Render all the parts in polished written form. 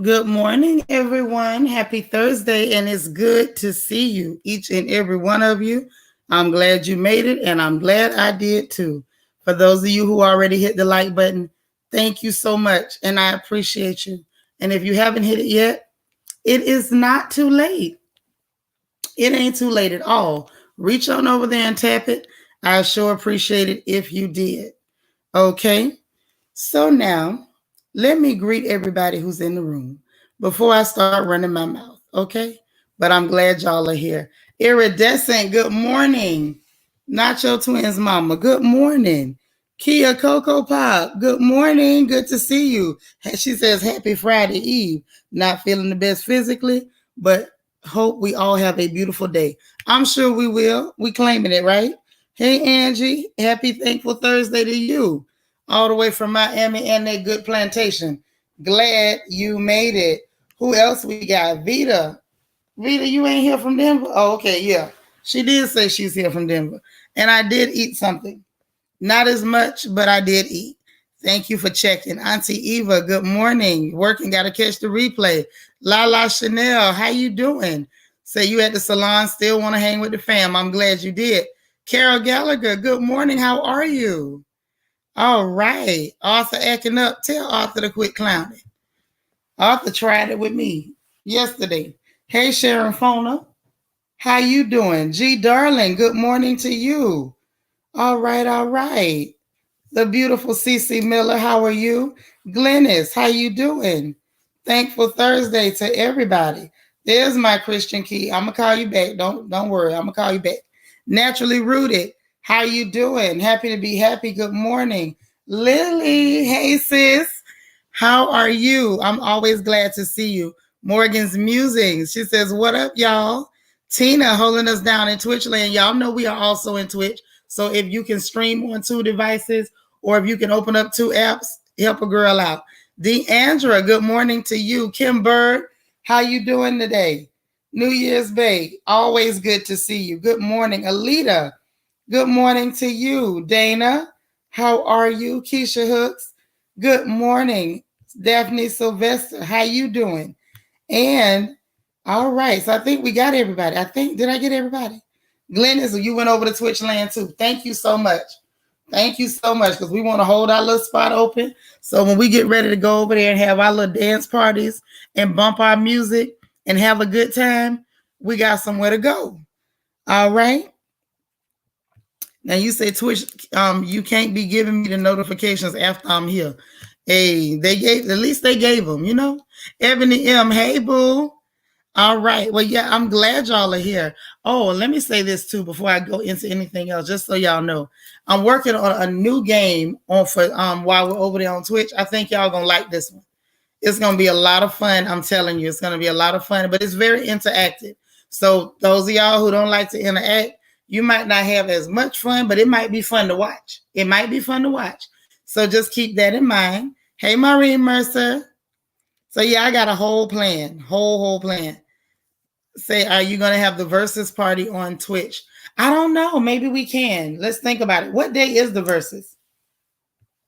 Good morning, everyone. Happy Thursday, and it's good to see you, each and every one of you. I'm glad you made it, and I'm glad I did too. For those of you who already hit the like button, thank you so much, and I appreciate you. And if you haven't hit it yet, it is not too late. It ain't too late at all. Reach on over there and tap it. I sure appreciate it if you did. Okay? So now, let me greet everybody who's in the room before I start running my mouth, okay? But I'm glad y'all are here. Iridescent, good morning. Nacho Twins Mama, good morning. Kia Coco Pop, good morning. Good to see you. She says, Happy Friday Eve. Not feeling the best physically, but hope we all have a beautiful day. I'm sure we will. We claiming it, right? Hey, Angie, happy Thankful Thursday to you all the way from Miami and that good plantation. Glad you made it. Who else we got? Vita. Vita, you ain't here from Denver? Oh, okay, yeah. She did say she's here from Denver. And I did eat something. Not as much, but I did eat. Thank you for checking. Auntie Eva, good morning. Working, gotta catch the replay. Lala Chanel, how you doing? Say you at the salon, still want to hang with the fam. I'm glad you did. Carol Gallagher, good morning. How are you? All right. Arthur acting up. Tell Arthur to quit clowning. Arthur tried it with me yesterday. Hey, Sharon Fona. How you doing? G Darling, good morning to you. All right, all right. The beautiful Cece Miller, how are you? Glennis, how you doing? Thankful Thursday to everybody. There's my Christian key. I'm gonna call you back. Don't worry. I'm gonna call you back. Naturally rooted. How you doing? Happy to be happy. Good morning. Lily, hey sis. How are you? I'm always glad to see you. Morgan's Musings. She says, what up, y'all? Tina holding us down in Twitch land. Y'all know we are also in Twitch. So if you can stream on two devices or if you can open up two apps, help a girl out. Deandra, good morning to you. Kim Bird, how you doing today? New Year's Bay, always good to see you. Good morning. Alita, good morning to you. Dana, how are you? Keisha Hooks, good morning. Daphne Sylvester, how you doing? And all right, so I think we got everybody. Did I get everybody? Glennis, you went over to Twitch land too. Thank you so much. Thank you so much because we want to hold our little spot open. So when we get ready to go over there and have our little dance parties and bump our music and have a good time, we got somewhere to go. All right. Now you say Twitch, you can't be giving me the notifications after I'm here. Hey, at least they gave them, you know. Ebony M, hey boo. All right. Well, yeah, I'm glad y'all are here. Oh, let me say this too before I go into anything else, just so y'all know. I'm working on a new game on for while we're over there on Twitch. I think y'all gonna like this one. It's gonna be a lot of fun. I'm telling you, it's gonna be a lot of fun, but it's very interactive. So those of y'all who don't like to interact, you might not have as much fun, but it might be fun to watch. It might be fun to watch. So just keep that in mind. Hey, Maureen Mercer. So yeah, I got a whole plan, whole plan. Say, are you going to have the versus party on Twitch? I don't know. Maybe we can. Let's think about it. What day is the versus?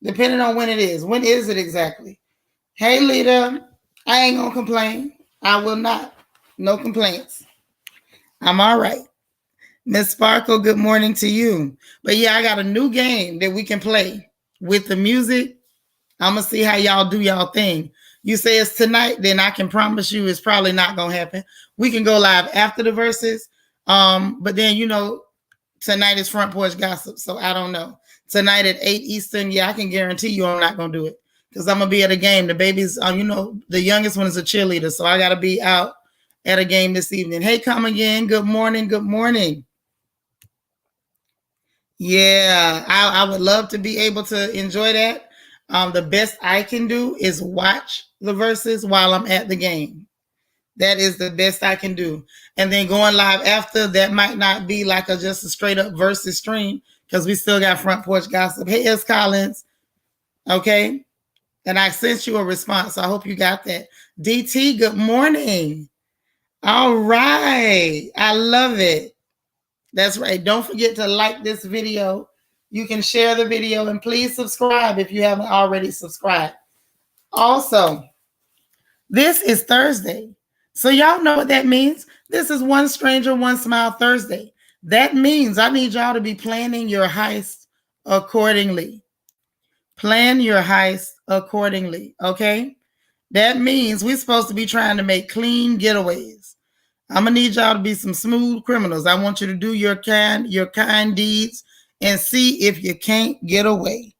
Depending on when it is. When is it exactly? Hey, Lita, I ain't going to complain. I will not. No complaints. I'm all right. Miss Sparkle, good morning to you. But yeah, I got a new game that we can play with the music. I'm going to see how y'all do y'all thing. You say it's tonight, then I can promise you it's probably not going to happen. We can go live after the verses. But then, you know, tonight is Front Porch Gossip. So I don't know. Tonight at 8 Eastern, yeah, I can guarantee you I'm not going to do it. Because I'm going to be at a game. The baby's, you know, the youngest one is a cheerleader. So I got to be out at a game this evening. Hey, come again. Good morning. Good morning. Yeah, I would love to be able to enjoy that. The best I can do is watch the verses while I'm at the game. That is the best I can do. And then going live after, that might not be like just a straight up versus stream because we still got Front Porch Gossip. Hey, S. Collins. Okay. And I sent you a response. So I hope you got that. DT, good morning. All right. I love it. That's right. Don't forget to like this video. You can share the video and please subscribe if you haven't already subscribed. Also, This is Thursday. So y'all know what that means. This is One Stranger, One Smile Thursday. That means I need y'all to be planning your heist accordingly. Plan your heist accordingly, okay? That means we're supposed to be trying to make clean getaways. I'm gonna need y'all to be some smooth criminals. I want you to do your kind deeds and see if you can't get away.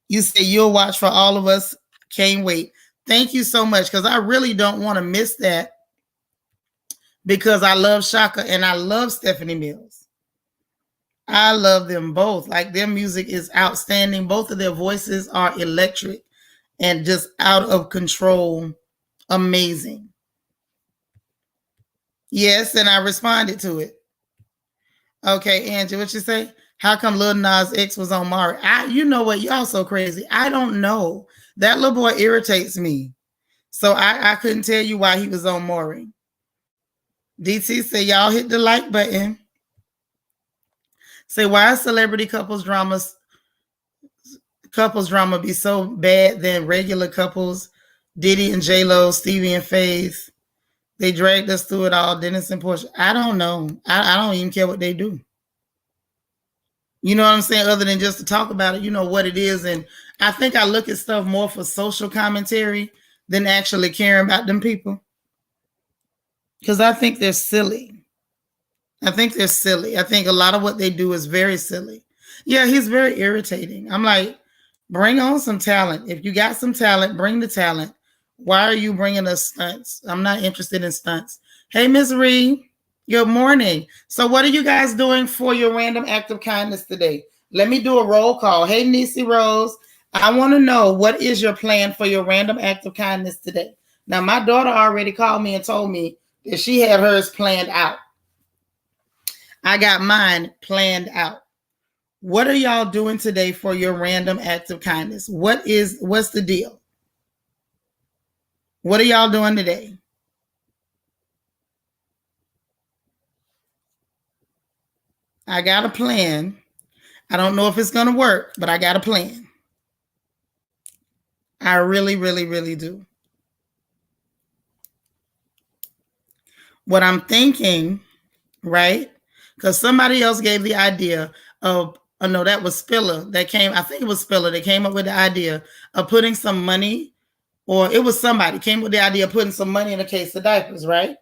You say you'll watch for all of us. Can't wait. Thank you so much, because I really don't want to miss that, because I love Shaka and I love Stephanie Mills. I love them both. Like, their music is outstanding. Both of their voices are electric and just out of control. Amazing. Yes, and I responded to it. Okay, Angie, what you say? How come Lil Nas X was on Mari? You know what? Y'all so crazy. I don't know. That little boy irritates me. So I couldn't tell you why he was on Maury. DT say y'all hit the like button. Say, why is celebrity couples drama be so bad than regular couples? Diddy and J-Lo, Stevie and Faith. They dragged us through it all. Dennis and Portia. I don't know. I don't even care what they do. You know what I'm saying? Other than just to talk about it, you know what it is. And I think I look at stuff more for social commentary than actually caring about them people. Because I think they're silly. I think a lot of what they do is very silly. Yeah, he's very irritating. I'm like, bring on some talent. If you got some talent, bring the talent. Why are you bringing us stunts? I'm not interested in stunts. Hey, Ms. Reed. Good morning. So what are you guys doing for your random act of kindness today? Let me do a roll call. Hey, Niecy Rose. I want to know, what is your plan for your random act of kindness today? Now, my daughter already called me and told me that she had hers planned out. I got mine planned out. What are y'all doing today for your random act of kindness? What's the deal? What are y'all doing today? I got a plan. I don't know if it's going to work, but I got a plan. I really, really, really do. What I'm thinking, right? Because somebody else gave the idea of, oh no, that was Spiller that came, I think it was Spiller that came up with the idea of putting some money, or it was somebody came with the idea of putting some money in a case of diapers, right?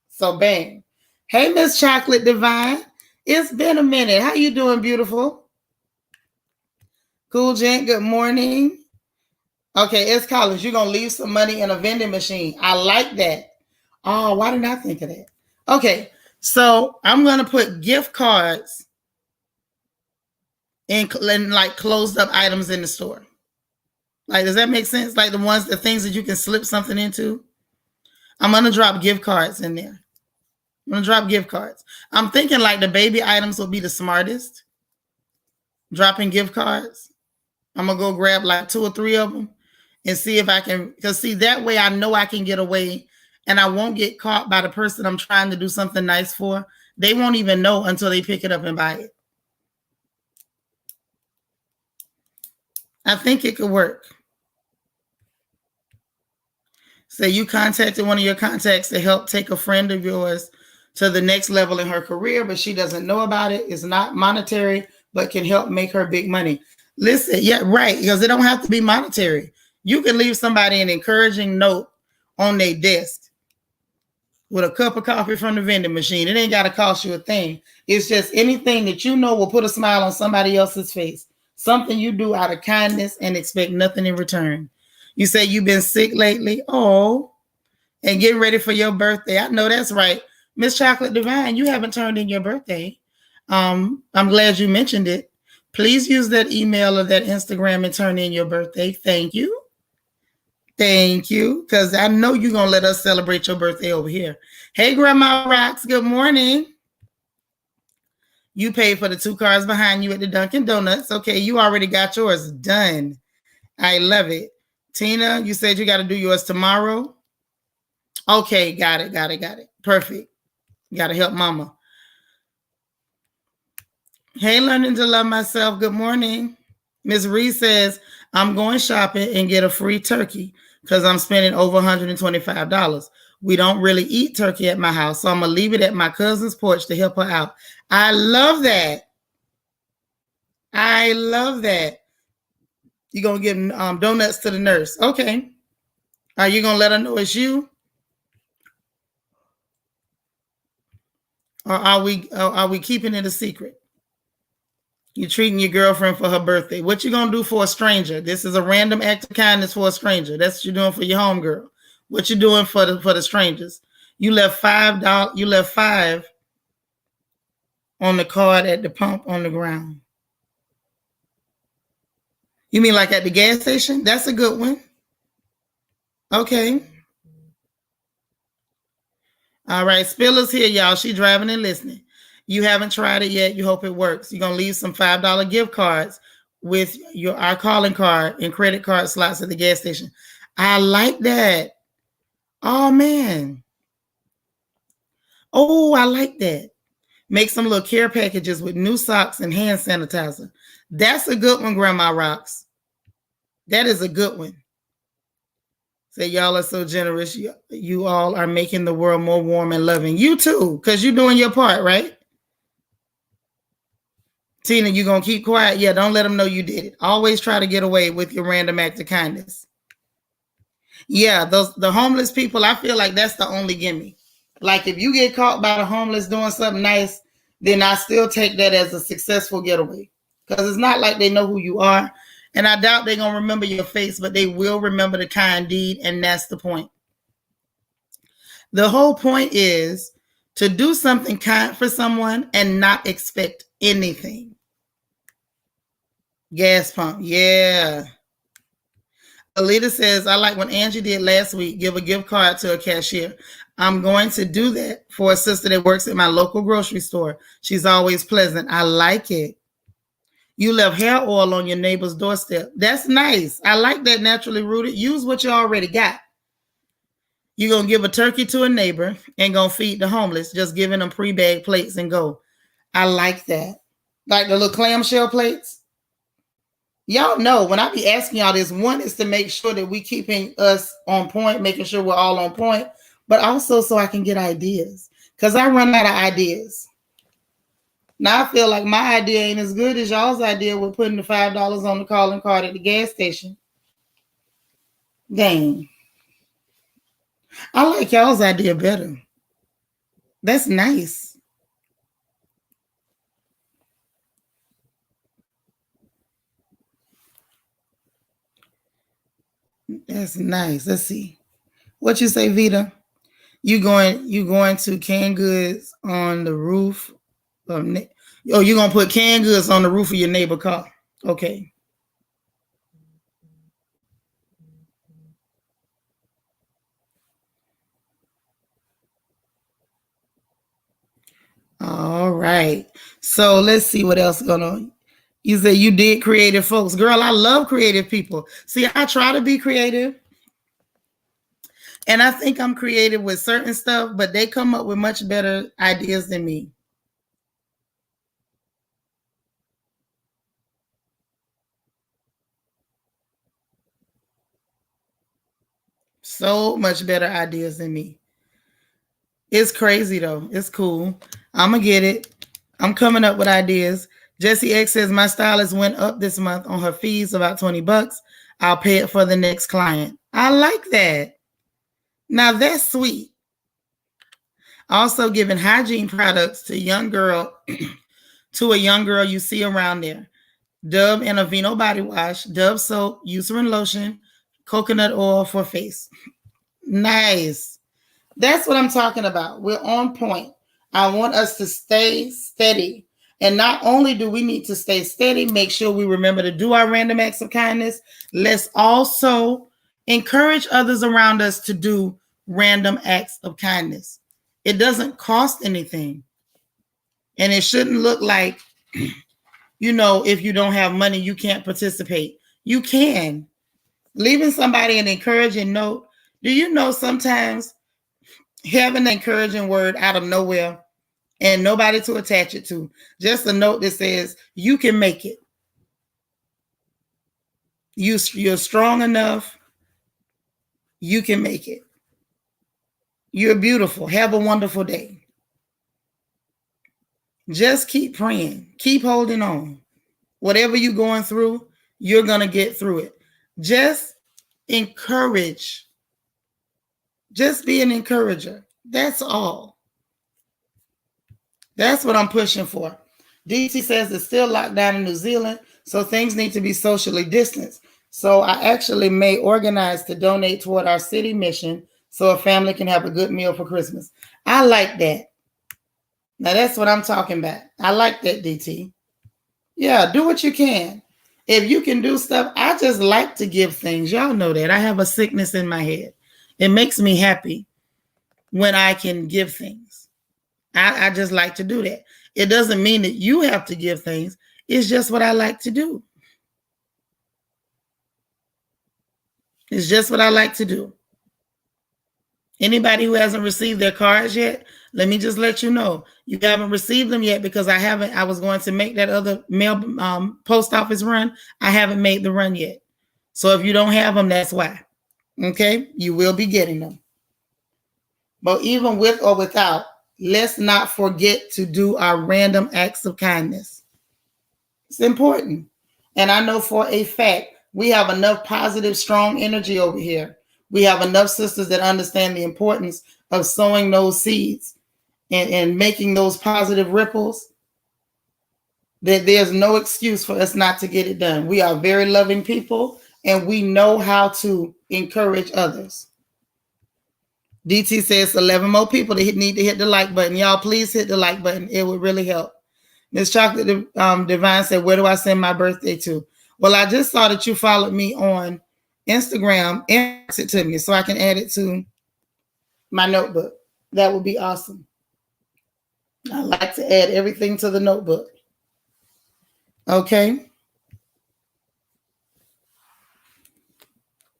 So bang. Hey, Miss Chocolate Divine. It's been a minute. How you doing, beautiful? Cool Gent, good morning. Okay, it's Collins. You're going to leave some money in a vending machine. I like that. Oh, why didn't I think of that? Okay, so I'm going to put gift cards in like closed up items in the store. Like, does that make sense? Like the things that you can slip something into. I'm going to drop gift cards in there. I'm going to drop gift cards. I'm thinking like the baby items will be the smartest. Dropping gift cards. I'm going to go grab like 2 or 3 of them and see if I can, because see, that way I know I can get away and I won't get caught by the person I'm trying to do something nice for. They won't even know until they pick it up and buy it. I think it could work. Say you contacted one of your contacts to help take a friend of yours to the next level in her career, but she doesn't know about it. It's not monetary, but can help make her big money. Listen, yeah, right, because it don't have to be monetary. You can leave somebody an encouraging note on their desk with a cup of coffee from the vending machine. It ain't got to cost you a thing. It's just anything that you know will put a smile on somebody else's face. Something you do out of kindness and expect nothing in return. You say you've been sick lately. Oh, and getting ready for your birthday. I know that's right. Miss Chocolate Divine, you haven't turned in your birthday. I'm glad you mentioned it. Please use that email or that Instagram and turn in your birthday. Thank you. Thank you. Because I know you're going to let us celebrate your birthday over here. Hey, Grandma Rocks. Good morning. You paid for the 2 cars behind you at the Dunkin' Donuts. Okay, you already got yours done. I love it. Tina, you said you got to do yours tomorrow. Okay, got it. Perfect. Got to help mama. Hey, learning to love myself. Good morning. Ms. Reed says, I'm going shopping and get a free turkey because I'm spending over $125. We don't really eat turkey at my house, so I'm going to leave it at my cousin's porch to help her out. I love that. I love that. You're going to give donuts to the nurse. Okay. Are you going to let her know it's you? Or are we keeping it a secret? You're treating your girlfriend for her birthday. What you going to do for a stranger? This is a random act of kindness for a stranger. That's what you're doing for your homegirl. What you doing for the strangers? You left $5. You left $5 on the card at the pump on the ground. You mean like at the gas station? That's a good one. Okay. All right. Spiller's here, y'all. She driving and listening. You haven't tried it yet. You hope it works. You're gonna leave some $5 gift cards with our calling card and credit card slots at the gas station. I like that. Oh man. Oh, I like that. Make some little care packages with new socks and hand sanitizer. That's a good one, Grandma Rocks. That is a good one. Say, y'all are so generous. You all are making the world more warm and loving. You too, because you're doing your part, right? Tina, you going to keep quiet? Yeah, don't let them know you did it. Always try to get away with your random act of kindness. Yeah, the homeless people, I feel like that's the only gimme. Like if you get caught by the homeless doing something nice, then I still take that as a successful getaway. Because it's not like they know who you are. And I doubt they're going to remember your face, but they will remember the kind deed. And that's the point. The whole point is to do something kind for someone and not expect anything. Gas pump. Yeah. Alita says, I like what Angie did last week, give a gift card to a cashier. I'm going to do that for a sister that works at my local grocery store. She's always pleasant. I like it. You left hair oil on your neighbor's doorstep. That's nice. I like that, naturally rooted. Use what you already got. You're going to give a turkey to a neighbor and going to feed the homeless, just giving them pre-bagged plates and go. I like that. Like the little clamshell plates. Y'all know when I be asking y'all this, one is to make sure that we keeping us on point, making sure we're all on point, but also so I can get ideas because I run out of ideas. Now I feel like my idea ain't as good as y'all's idea with putting the $5 on the calling card at the gas station. Dang. I like y'all's idea better. That's nice. That's nice. Let's see. What you say, Vita? You going to canned goods on the roof of you're gonna put canned goods on the roof of your neighbor's car. Okay. All right. So let's see what else is going on. You said you did creative folks. Girl, I love creative people. See, I try to be creative. And I think I'm creative with certain stuff, but they come up with much better ideas than me. So much better ideas than me. It's crazy though. It's cool. I'm going to get it. I'm coming up with ideas. Jessie X says my stylist went up this month on her fees about $20. I'll pay it for the next client. I like that. Now that's sweet. Also giving hygiene products to a young girl you see around there. Dove and Aveeno body wash, Dove soap, Eucerin lotion, coconut oil for face. Nice. That's what I'm talking about. We're on point. I want us to stay steady. And not only do we need to stay steady, make sure we remember to do our random acts of kindness. Let's also encourage others around us to do random acts of kindness. It doesn't cost anything. And it shouldn't look like, if you don't have money, you can't participate. You can. Leaving somebody an encouraging note. Do you know sometimes having an encouraging word out of nowhere and nobody to attach it to, just a note that says, you can make it. You're strong enough. You can make it. You're beautiful. Have a wonderful day. Just keep praying. Keep holding on. Whatever you're going through, you're going to get through it. Just encourage. Just be an encourager. That's all. That's what I'm pushing for. DT says it's still locked down in New Zealand, so things need to be socially distanced. So I actually may organize to donate toward our city mission so a family can have a good meal for Christmas. I like that. Now that's what I'm talking about. I like that, DT. Yeah, do what you can. If you can do stuff, I just like to give things. Y'all know that. I have a sickness in my head. It makes me happy when I can give things. I just like to do that. It doesn't mean that you have to give things. It's just what I like to do. It's just what I like to do. Anybody who hasn't received their cards yet, let me just let you know. You haven't received them yet because I was going to make that other mail post office run. I haven't made the run yet. So if you don't have them, that's why. Okay? You will be getting them. But even with or without, let's not forget to do our random acts of kindness. It's important. And I know for a fact, we have enough positive, strong energy over here. We have enough sisters that understand the importance of sowing those seeds and making those positive ripples, that there's no excuse for us not to get it done. We are very loving people, and we know how to encourage others. DT says 11 more people that need to hit the like button. Y'all, please hit the like button. It would really help. Miss Chocolate Divine said, where do I send my birthday to? Well, I just saw that you followed me on Instagram and text it to me so I can add it to my notebook. That would be awesome. I like to add everything to the notebook. Okay?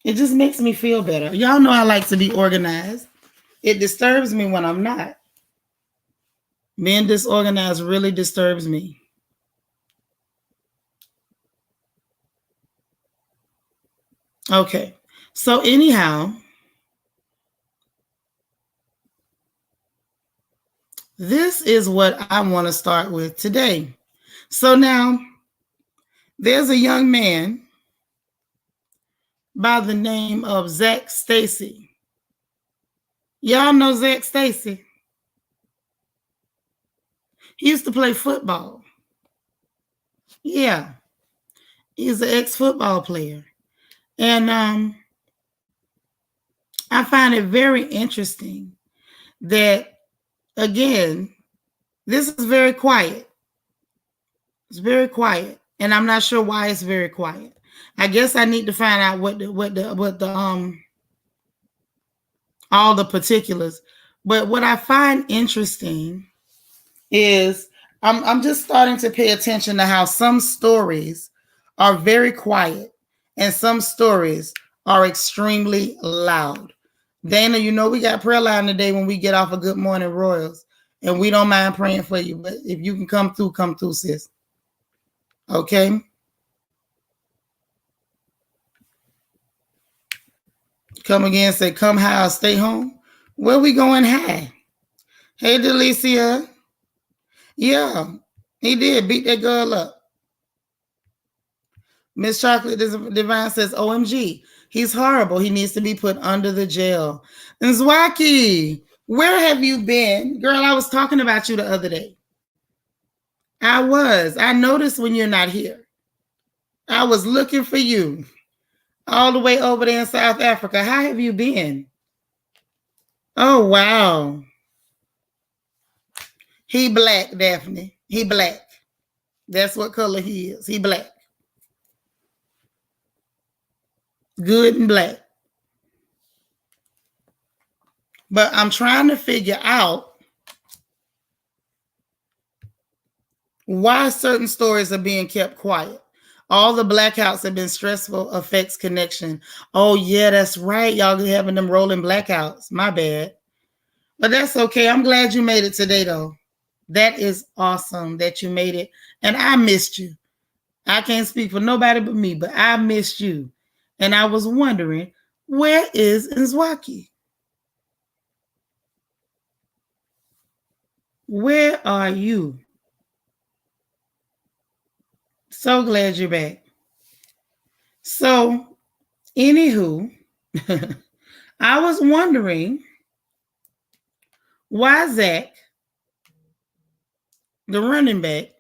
It just makes me feel better. Y'all know I like to be organized. It disturbs me when I'm not. Being disorganized really disturbs me. Okay. So anyhow, this is what I want to start with today. So now, there's a young man by the name of Zach Stacy. Y'all know Zach Stacy? He used to play football. Yeah. He's an ex-football player. And I find it very interesting that, again, this is very quiet. It's very quiet. And I'm not sure why it's very quiet. I guess I need to find out what the all the particulars. But what I find interesting is I'm just starting to pay attention to how some stories are very quiet and some stories are extremely loud. Dana, you know we got prayer line today when we get off of Good Morning Royals, and we don't mind praying for you. But if you can come through, sis. Okay? Come again, say, come high or stay home. Where we going high? Hey, Delicia. Yeah, he did beat that girl up. Miss Chocolate Divine says, OMG, he's horrible. He needs to be put under the jail. And Zwaki, where have you been? Girl, I was talking about you the other day. I noticed when you're not here. I was looking for you all the way over there in South Africa. How have you been? Oh, wow. He black, Daphne. He black. That's what color he is. He black. Good and black. But I'm trying to figure out why certain stories are being kept quiet. All the blackouts have been stressful effects connection. Oh, yeah, that's right. Y'all having them rolling blackouts. My bad. But that's okay. I'm glad you made it today, though. That is awesome that you made it. And I missed you. I can't speak for nobody but me, but I missed you. And I was wondering, where is Nzwaki? Where are you? So glad you're back. So, anywho, I was wondering why Zach, the running back,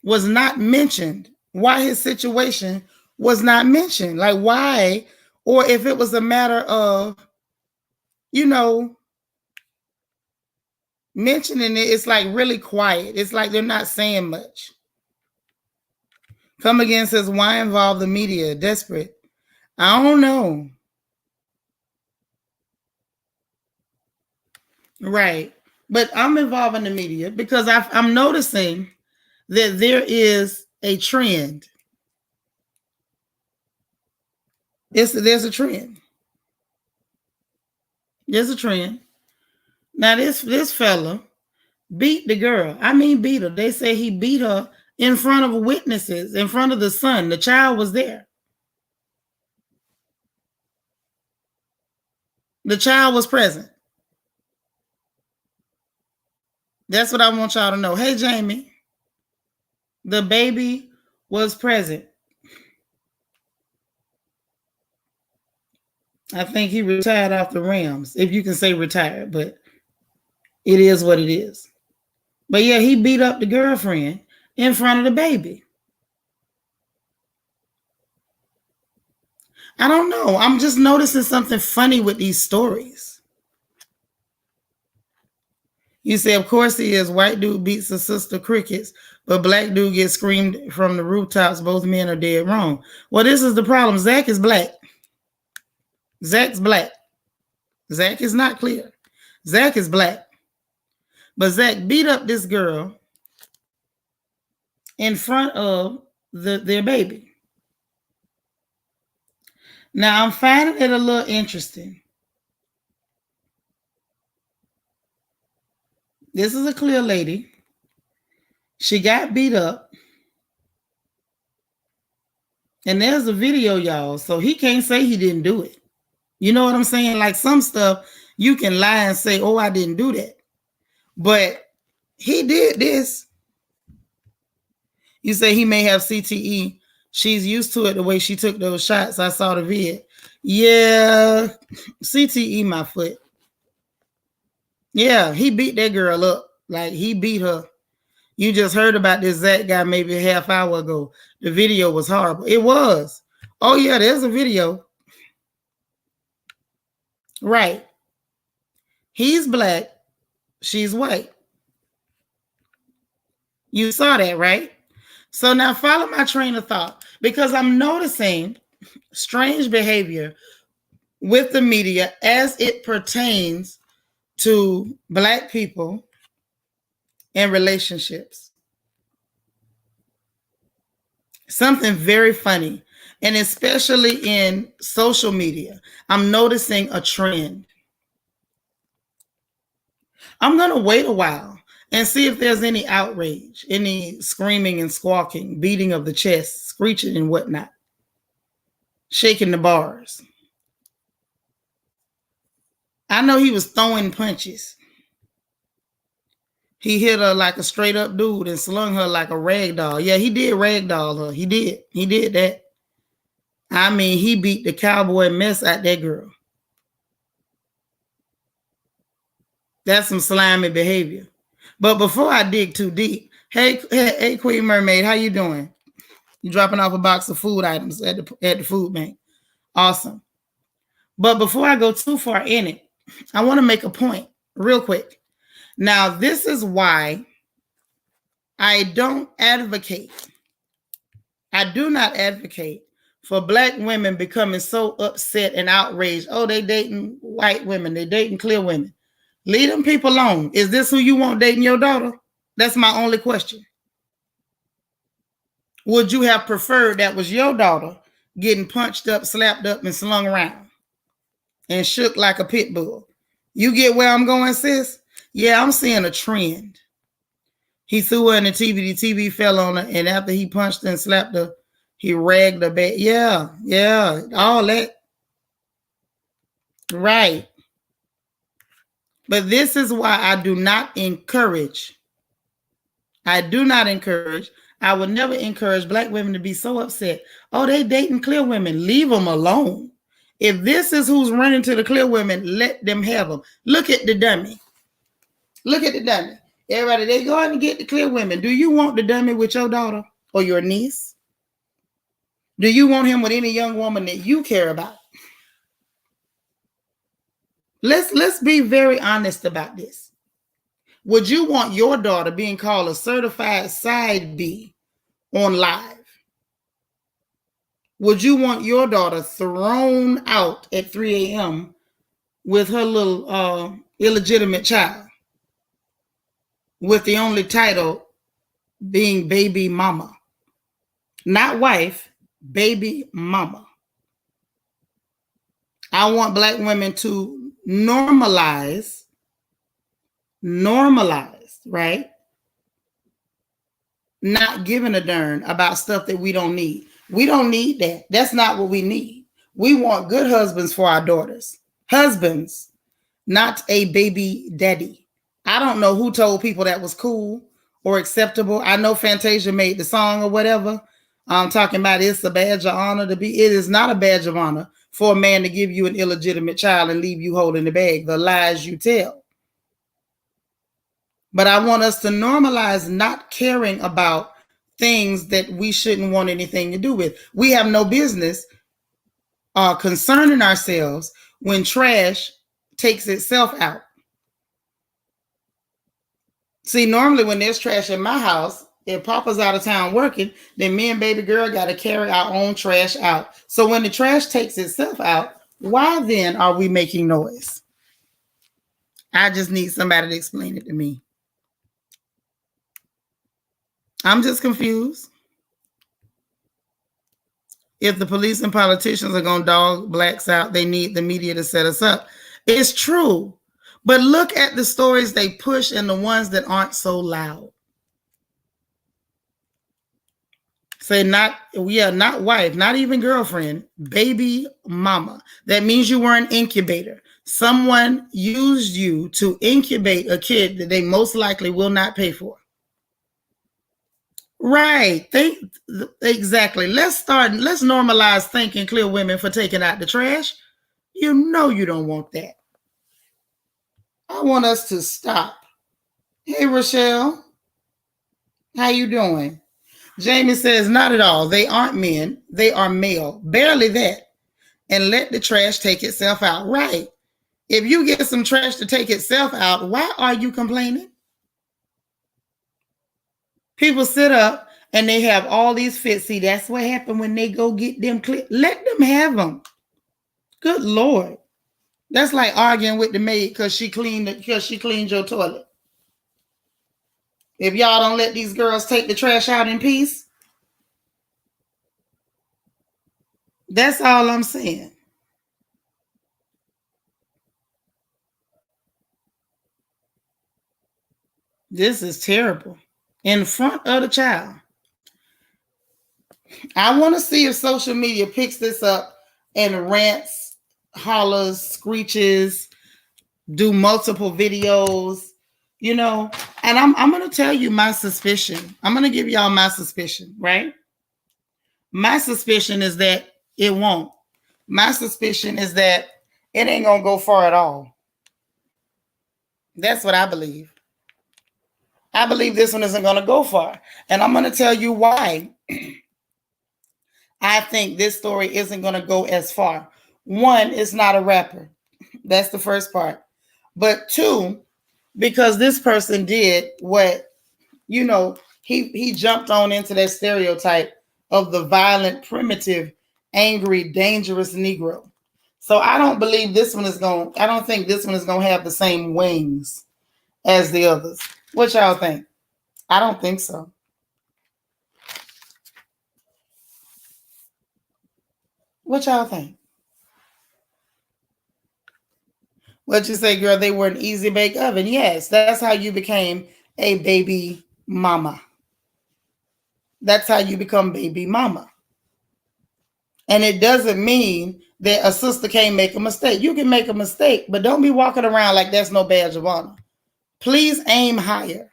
was not mentioned, why his situation was not mentioned. Like, why? Or if it was a matter of, mentioning it, it's like really quiet. It's like they're not saying much. Come Again says, why involve the media? Desperate. I don't know. Right. But I'm involving the media because I'm noticing that there is a trend. There's a trend. There's a trend. Now this fella beat the girl. I mean beat her. They say he beat her in front of witnesses, in front of the son. The child was there. The child was present. That's what I want y'all to know. Hey, Jamie, the baby was present. I think he retired off the Rams, if you can say retired, but it is what it is. But yeah, he beat up the girlfriend in front of the baby. I don't know. I'm just noticing something funny with these stories. You say, of course he is. White dude beats a sister crickets, but black dude gets screamed from the rooftops. Both men are dead wrong. Well, this is the problem. Zach is black. Zach's black. Zach is not clear. Zach is black. But Zach beat up this girl in front of their baby. Now, I'm finding it a little interesting. This is a clear lady. She got beat up. And there's a video, y'all. So he can't say he didn't do it. You know what I'm saying? Like some stuff, you can lie and say, oh, I didn't do that. But he did this. You say he may have CTE. She's used to it the way she took those shots. I saw the vid. Yeah, CTE my foot. Yeah, he beat that girl up. Like he beat her. You just heard about this Zach guy maybe a half hour ago. The video was horrible. It was. Oh yeah, there's a video. Right. He's black. She's white. You saw that, right? So now follow my train of thought because I'm noticing strange behavior with the media as it pertains to black people and relationships. Something very funny, and especially in social media, I'm noticing a trend. I'm going to wait a while and see if there's any outrage, any screaming and squawking, beating of the chest, screeching and whatnot, shaking the bars. I know he was throwing punches. He hit her like a straight up dude and slung her like a rag doll. Yeah, he did rag doll her. He did. He did that. I mean, he beat the cowboy mess out that girl. That's some slimy behavior. But before I dig too deep, hey, Queen Mermaid, how you doing? You dropping off a box of food items at the food bank. Awesome. But before I go too far in it, I want to make a point real quick. Now, this is why I don't advocate. I do not advocate for black women becoming so upset and outraged. Oh, they dating white women. They dating clear women. Leave them people alone. Is this who you want dating your daughter? That's my only question. Would you have preferred that was your daughter getting punched up, slapped up, and slung around and shook like a pit bull? You get where I'm going, sis? Yeah, I'm seeing a trend. He threw her in the TV. The TV fell on her, and after he punched her and slapped her, he ragged her back. Yeah, all that. Right. But this is why I do not encourage. I do not encourage. I would never encourage black women to be so upset. Oh, they dating clear women. Leave them alone. If this is who's running to the clear women, let them have them. Look at the dummy. Look at the dummy. Everybody, they go out and get the clear women. Do you want the dummy with your daughter or your niece? Do you want him with any young woman that you care about? Let's be very honest about this. Would you want your daughter being called a certified side B on live? Would you want your daughter thrown out at 3 a.m. with her little illegitimate child, with the only title being baby mama? Not wife, baby mama. I want black women to normalize, right? Not giving a darn about stuff that we don't need. We don't need that. That's not what we need. We want good husbands for our daughters. Husbands, not a baby daddy. I don't know who told people that was cool or acceptable. I know Fantasia made the song or whatever. I'm talking about it's a badge of honor to be. It is not a badge of honor for a man to give you an illegitimate child and leave you holding the bag. The lies you tell. But I want us to normalize not caring about things that we shouldn't want anything to do with. We have no business concerning ourselves when trash takes itself out. See, normally when there's trash in my house, if Papa's out of town working, then me and baby girl got to carry our own trash out. So when the trash takes itself out, why then are we making noise? I just need somebody to explain it to me. I'm just confused. If the police and politicians are going to dog blacks out, they need the media to set us up. It's true. But look at the stories they push and the ones that aren't so loud. Say not wife, not even girlfriend, baby mama. That means you were an incubator. Someone used you to incubate a kid that they most likely will not pay for. Right. Exactly. Let's normalize thanking clear women for taking out the trash. You know you don't want that. I want us to stop. Hey, Rochelle. How you doing? Jamie says, not at all. They aren't men. They are male. Barely that. And let the trash take itself out. Right. If you get some trash to take itself out, why are you complaining? People sit up and they have all these fits. See, that's what happened when they go get them clear. Let them have them. Good Lord. That's like arguing with the maid because she cleaned your toilet. If y'all don't let these girls take the trash out in peace, that's all I'm saying. This is terrible. In front of the child. I want to see if social media picks this up and rants, hollers, screeches, do multiple videos, and I'm going to tell you my suspicion. I'm going to give y'all my suspicion, right? My suspicion is that it won't. My suspicion is that it ain't going to go far at all. That's what I believe. I believe this one isn't going to go far. And I'm going to tell you why I think this story isn't going to go as far. One, it's not a rapper. That's the first part. But two, because this person did what, he jumped on into that stereotype of the violent, primitive, angry, dangerous Negro. So I don't think this one is going to have the same wings as the others. What y'all think? I don't think so. What y'all think? What you say, girl? They were an easy bake oven. Yes, that's how you became a baby mama. That's how you become baby mama. And it doesn't mean that a sister can't make a mistake. You can make a mistake, but don't be walking around like that's no badge of honor. Please aim higher.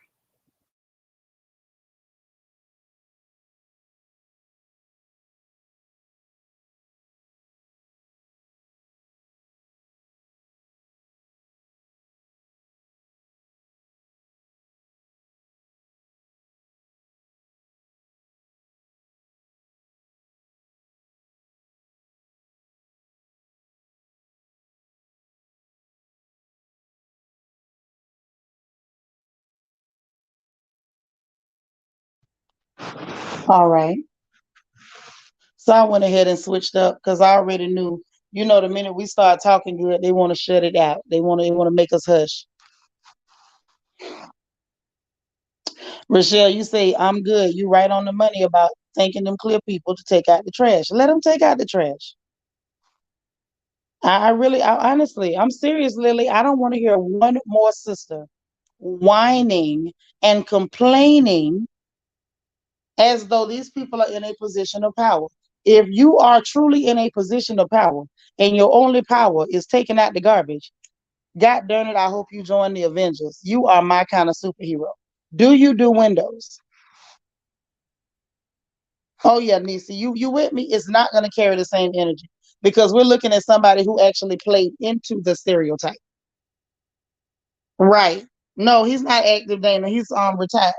All right. So I went ahead and switched up because I already knew, the minute we start talking good, they want to shut it out. They want to make us hush. Rochelle, you say I'm good. You right on the money about thanking them clear people to take out the trash. Let them take out the trash. Honestly, I'm serious, Lily. I don't want to hear one more sister whining and complaining as though these people are in a position of power. If you are truly in a position of power and your only power is taking out the garbage, God darn it, I hope you join the Avengers. You are my kind of superhero. Do you do windows? Oh yeah, Nisi, you with me? It's not going to carry the same energy because we're looking at somebody who actually played into the stereotype. Right. No, he's not active, Dana. He's retired.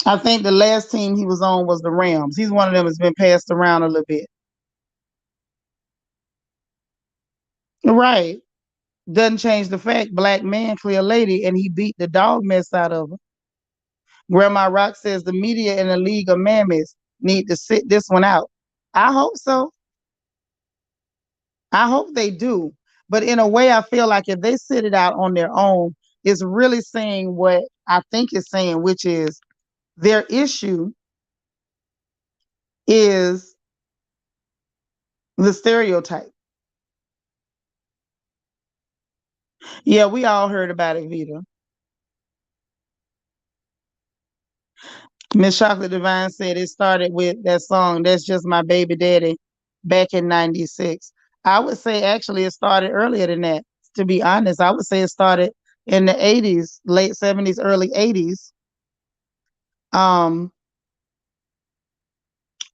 I think the last team he was on was the Rams. He's one of them that's been passed around a little bit. Right. Doesn't change the fact black man clear lady and he beat the dog mess out of her. Grandma Rock says the media and the League of Mammies need to sit this one out. I hope so. I hope they do. But in a way, I feel like if they sit it out on their own, it's really saying what I think it's saying, which is their issue is the stereotype. Yeah, we all heard about it, Vita. Miss Chocolate Divine said it started with that song, That's Just My Baby Daddy, back in 96. I would say actually it started earlier than that. To be honest, I would say it started in the 80s, late 70s, early 80s. Um,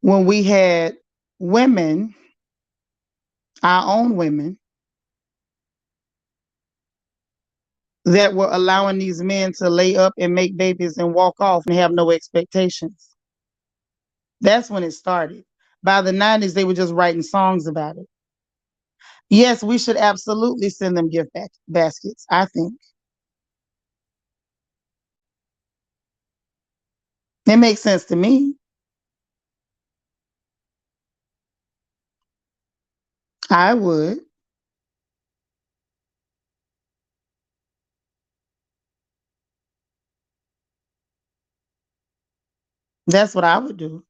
when we had women, our own women, that were allowing these men to lay up and make babies and walk off and have no expectations. That's when it started. By the 90s, they were just writing songs about it. Yes, we should absolutely send them gift baskets, I think. It makes sense to me. I would. That's what I would do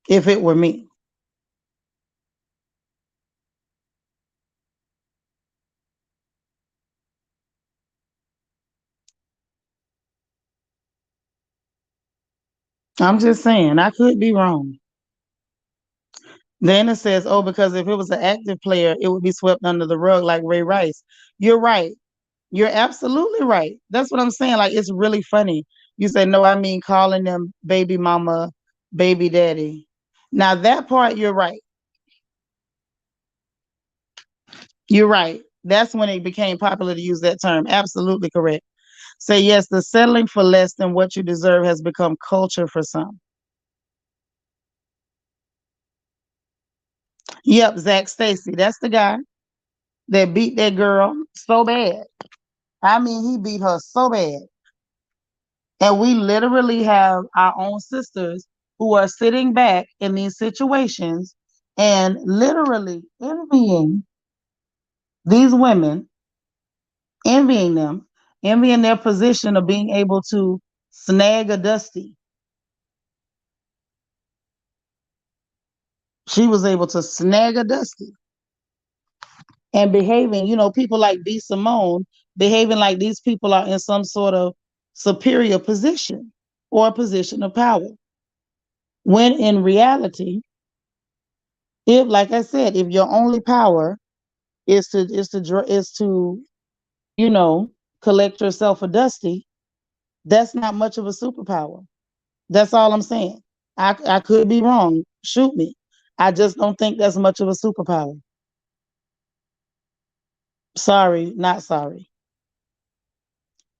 if it were me. I'm just saying, I could be wrong. Dana says, oh, because if it was an active player, it would be swept under the rug like Ray Rice. You're right. You're absolutely right. That's what I'm saying. Like, it's really funny. You say, no, I mean calling them baby mama, baby daddy. Now, that part, you're right. You're right. That's when it became popular to use that term. Absolutely correct. Say, yes, the settling for less than what you deserve has become culture for some. Yep, Zach Stacy. That's the guy that beat that girl so bad. I mean, he beat her so bad. And we literally have our own sisters who are sitting back in these situations and literally envying these women, envying them, envying their position of being able to snag a Dusty. She was able to snag a Dusty. and behaving, people like B. Simone behaving like these people are in some sort of superior position or position of power. When in reality, if, like I said, if your only power is to you know collect yourself a dusty, that's not much of a superpower. That's all I'm saying. I could be wrong. Shoot me. I just don't think that's much of a superpower. Sorry, not sorry.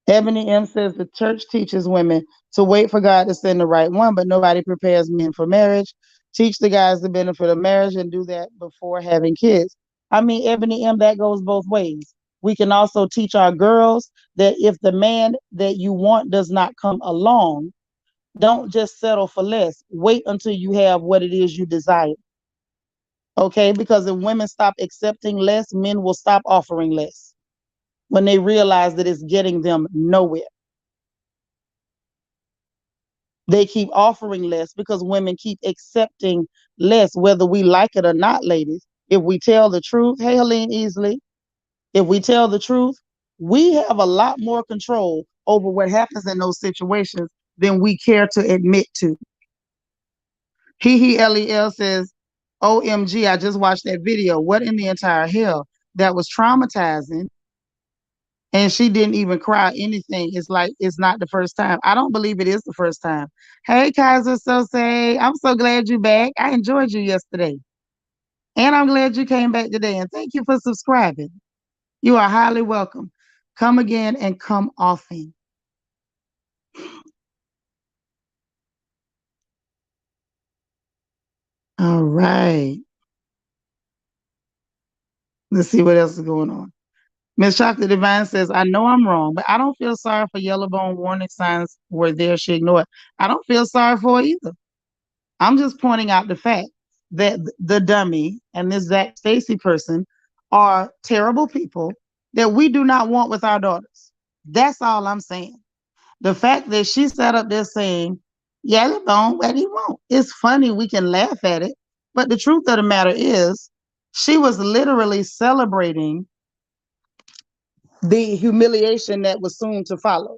Ebony M says the church teaches women to wait for God to send the right one, but nobody prepares men for marriage. Teach the guys the benefit of marriage and do that before having kids. I mean, Ebony M, that goes both ways. We can also teach our girls that if the man that you want does not come along, don't just settle for less. Wait until you have what it is you desire. Okay? Because if women stop accepting less, men will stop offering less when they realize that it's getting them nowhere. They keep offering less because women keep accepting less, whether we like it or not, ladies. If we tell the truth, hey, Helene Easley, if we tell the truth, we have a lot more control over what happens in those situations than we care to admit to. LEL says, OMG, I just watched that video. What in the entire hell? That was traumatizing. And she didn't even cry anything. It's like it's not the first time. I don't believe it is the first time. Hey, Kaiser Sose, I'm so glad you're back. I enjoyed you yesterday. And I'm glad you came back today. And thank you for subscribing. You are highly welcome. Come again and come often. All right. Let's see what else is going on. Miss Chocolate Divine says, I know I'm wrong, but I don't feel sorry for Yellowbone. Warning signs were there. She ignored. I don't feel sorry for her either. I'm just pointing out the fact that the dummy and this Zach Stacy person are terrible people that we do not want with our daughters. That's all I'm saying. The fact that she sat up there saying, Yellowbone, what he won't. It's funny, we can laugh at it. But the truth of the matter is, she was literally celebrating the humiliation that was soon to follow.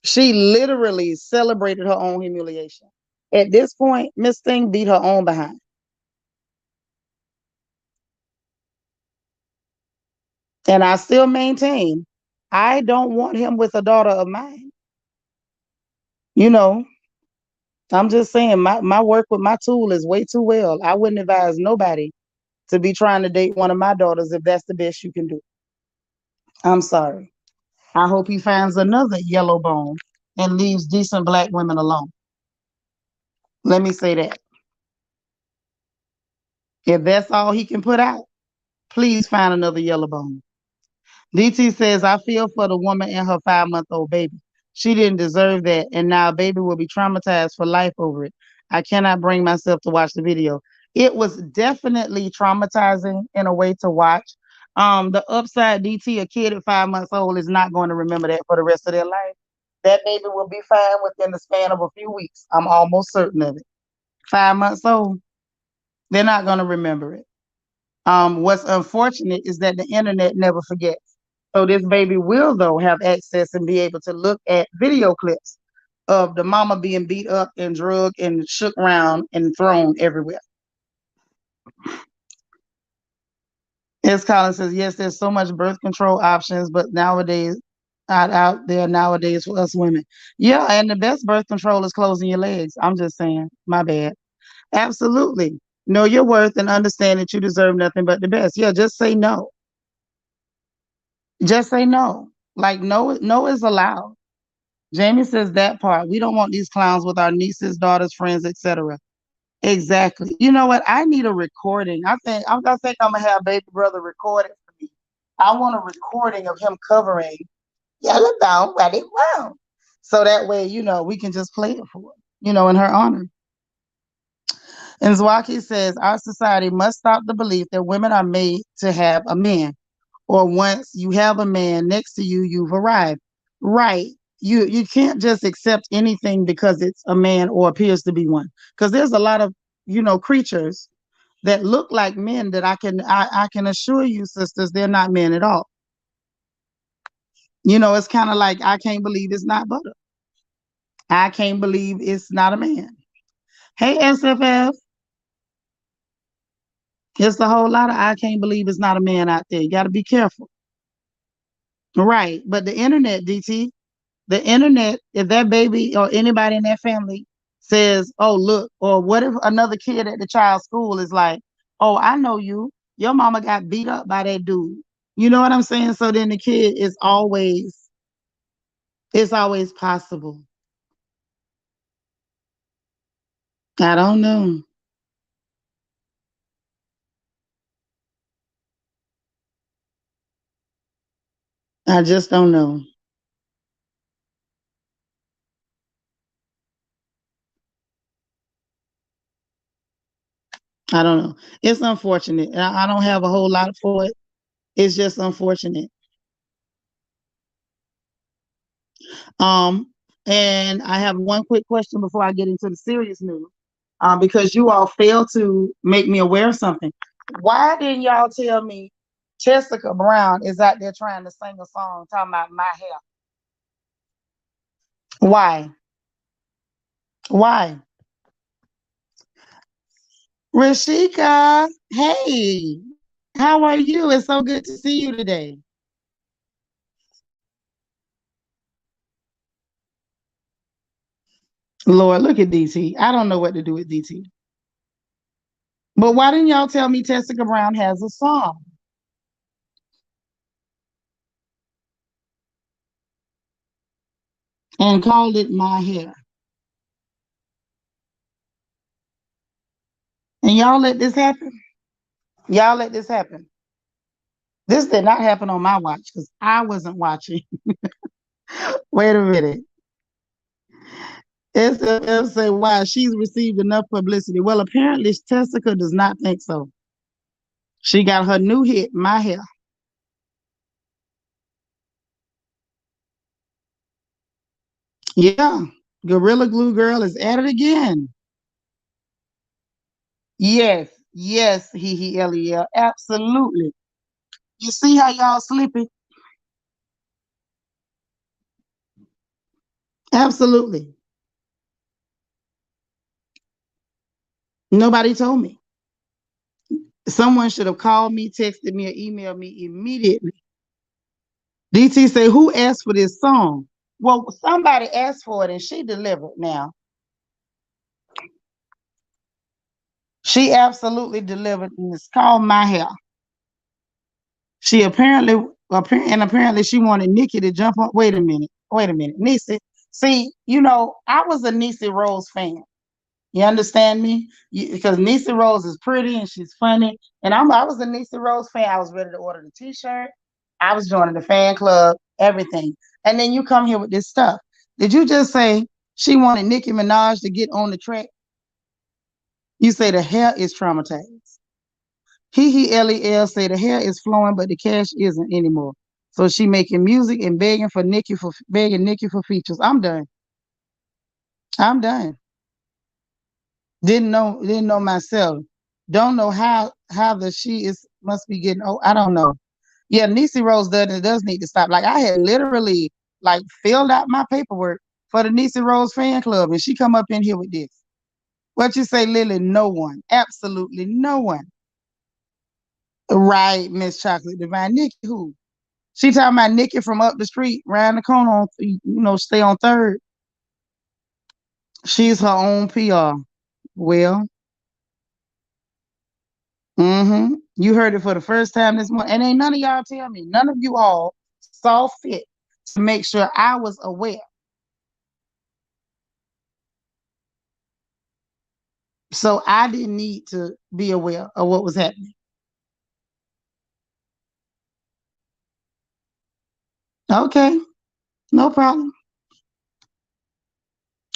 She literally celebrated her own humiliation. At this point, Miss Thing beat her own behind. And I still maintain, I don't want him with a daughter of mine. You know, I'm just saying my work with my tool is way too well. I wouldn't advise nobody to be trying to date one of my daughters if that's the best you can do. I'm sorry. I hope he finds another yellow bone and leaves decent Black women alone. Let me say that. If that's all he can put out, please find another yellow bone. DT says, I feel for the woman and her 5-month-old baby. She didn't deserve that, and now baby will be traumatized for life over it. I cannot bring myself to watch the video. It was definitely traumatizing in a way to watch. The upside, DT, a kid at 5 months old is not going to remember that for the rest of their life. That baby will be fine within the span of a few weeks. I'm almost certain of it. 5 months old, they're not going to remember it. What's unfortunate is that the internet never forgets. So this baby will, though, have access and be able to look at video clips of the mama being beat up and drugged and shook around and thrown everywhere. As Colin says, yes, there's so much birth control options, but nowadays, out there nowadays for us women. Yeah, and the best birth control is closing your legs. I'm just saying, my bad. Absolutely. Know your worth and understand that you deserve nothing but the best. Yeah, just say no. Just say no. Like no is allowed. Jamie says that part. We don't want these clowns with our nieces, daughters, friends, etc. Exactly. You know what? I need a recording. I think I'm gonna have baby brother record it for me. I want a recording of him covering Yellow Bone what it won't. So that way, we can just play it for him, in her honor. And Zwaki says our society must stop the belief that women are made to have a man, or once you have a man next to you, you've arrived. Right. You can't just accept anything because it's a man or appears to be one. Because there's a lot of, creatures that look like men that I can assure you, sisters, they're not men at all. You know, it's kind of like I can't believe it's not butter. I can't believe it's not a man. Hey, SFF, it's a whole lot of I can't believe it's not a man out there. You got to be careful. Right. But the internet, DT, the internet, if that baby or anybody in that family says, oh, look, or what if another kid at the child's school is like, oh, I know you. Your mama got beat up by that dude. You know what I'm saying? So then the kid is always, it's always possible. I don't know. I just don't know. I don't know. It's unfortunate. I don't have a whole lot for it. It's just unfortunate. Um, and I have one quick question before I get into the serious news. Because you all failed to make me aware of something. Why didn't y'all tell me Jessica Brown is out there trying to sing a song talking about my hair? Why? Why? Rashika, hey, how are you? It's so good to see you today. Lord, look at DT. I don't know what to do with DT. But why didn't y'all tell me Jessica Brown has a song and called it My Hair? And y'all let this happen? Y'all let this happen. This did not happen on my watch because I wasn't watching. Wait a minute. SFF say, wow, she's received enough publicity. Well, apparently Tessica does not think so. She got her new hit, My Hair. Yeah. Gorilla Glue Girl is at it again. Yes, yes, LEL. Absolutely. You see how y'all sleeping? Absolutely. Nobody told me. Someone should have called me, texted me, or emailed me immediately. DT say, who asked for this song? Well, somebody asked for it and she delivered now. She absolutely delivered, and it's called My Hair. She apparently she wanted Nikki to jump on. Wait a minute, Niecy. See, you know, I was a Niecy Rose fan. You understand me? Because Niecy Rose is pretty and she's funny, and I was a Niecy Rose fan. I was ready to order the T-shirt. I was joining the fan club, everything. And then you come here with this stuff. Did you just say she wanted Nicki Minaj to get on the track? You say the hair is traumatized. LEL say the hair is flowing, but the cash isn't anymore. So she making music and begging Nikki for features. I'm done. I'm done. Didn't know myself. Don't know how the she is must be getting. Oh, I don't know. Yeah, Niecy Rose does need to stop. Like I had literally like filled out my paperwork for the Niecy Rose fan club, and she come up in here with this. What you say, Lily? No one. Absolutely no one. Right, Miss Chocolate Divine. Nikki who? She talking about Nikki from up the street, round the corner, stay on third. She's her own PR. Well, you heard it for the first time this morning. And ain't none of y'all tell me, none of you all saw fit to make sure I was aware. So I didn't need to be aware of what was happening. Okay, no problem.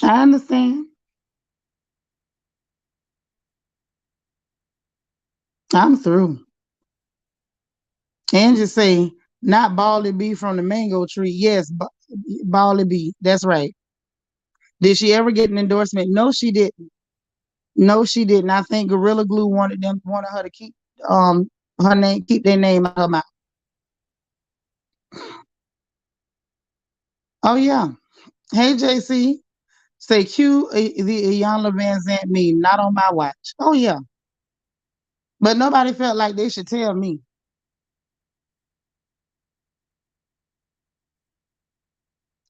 I understand. I'm through. And just say, not Baldy B from the mango tree. Yes, Baldy B. That's right. Did she ever get an endorsement? No, she didn't. No, she didn't. I think Gorilla Glue wanted her to keep um her name, keep their name out of her mouth. Oh yeah. Hey JC, say cue the Iyanla Van Zant meme, not on my watch. Oh yeah. But nobody felt like they should tell me.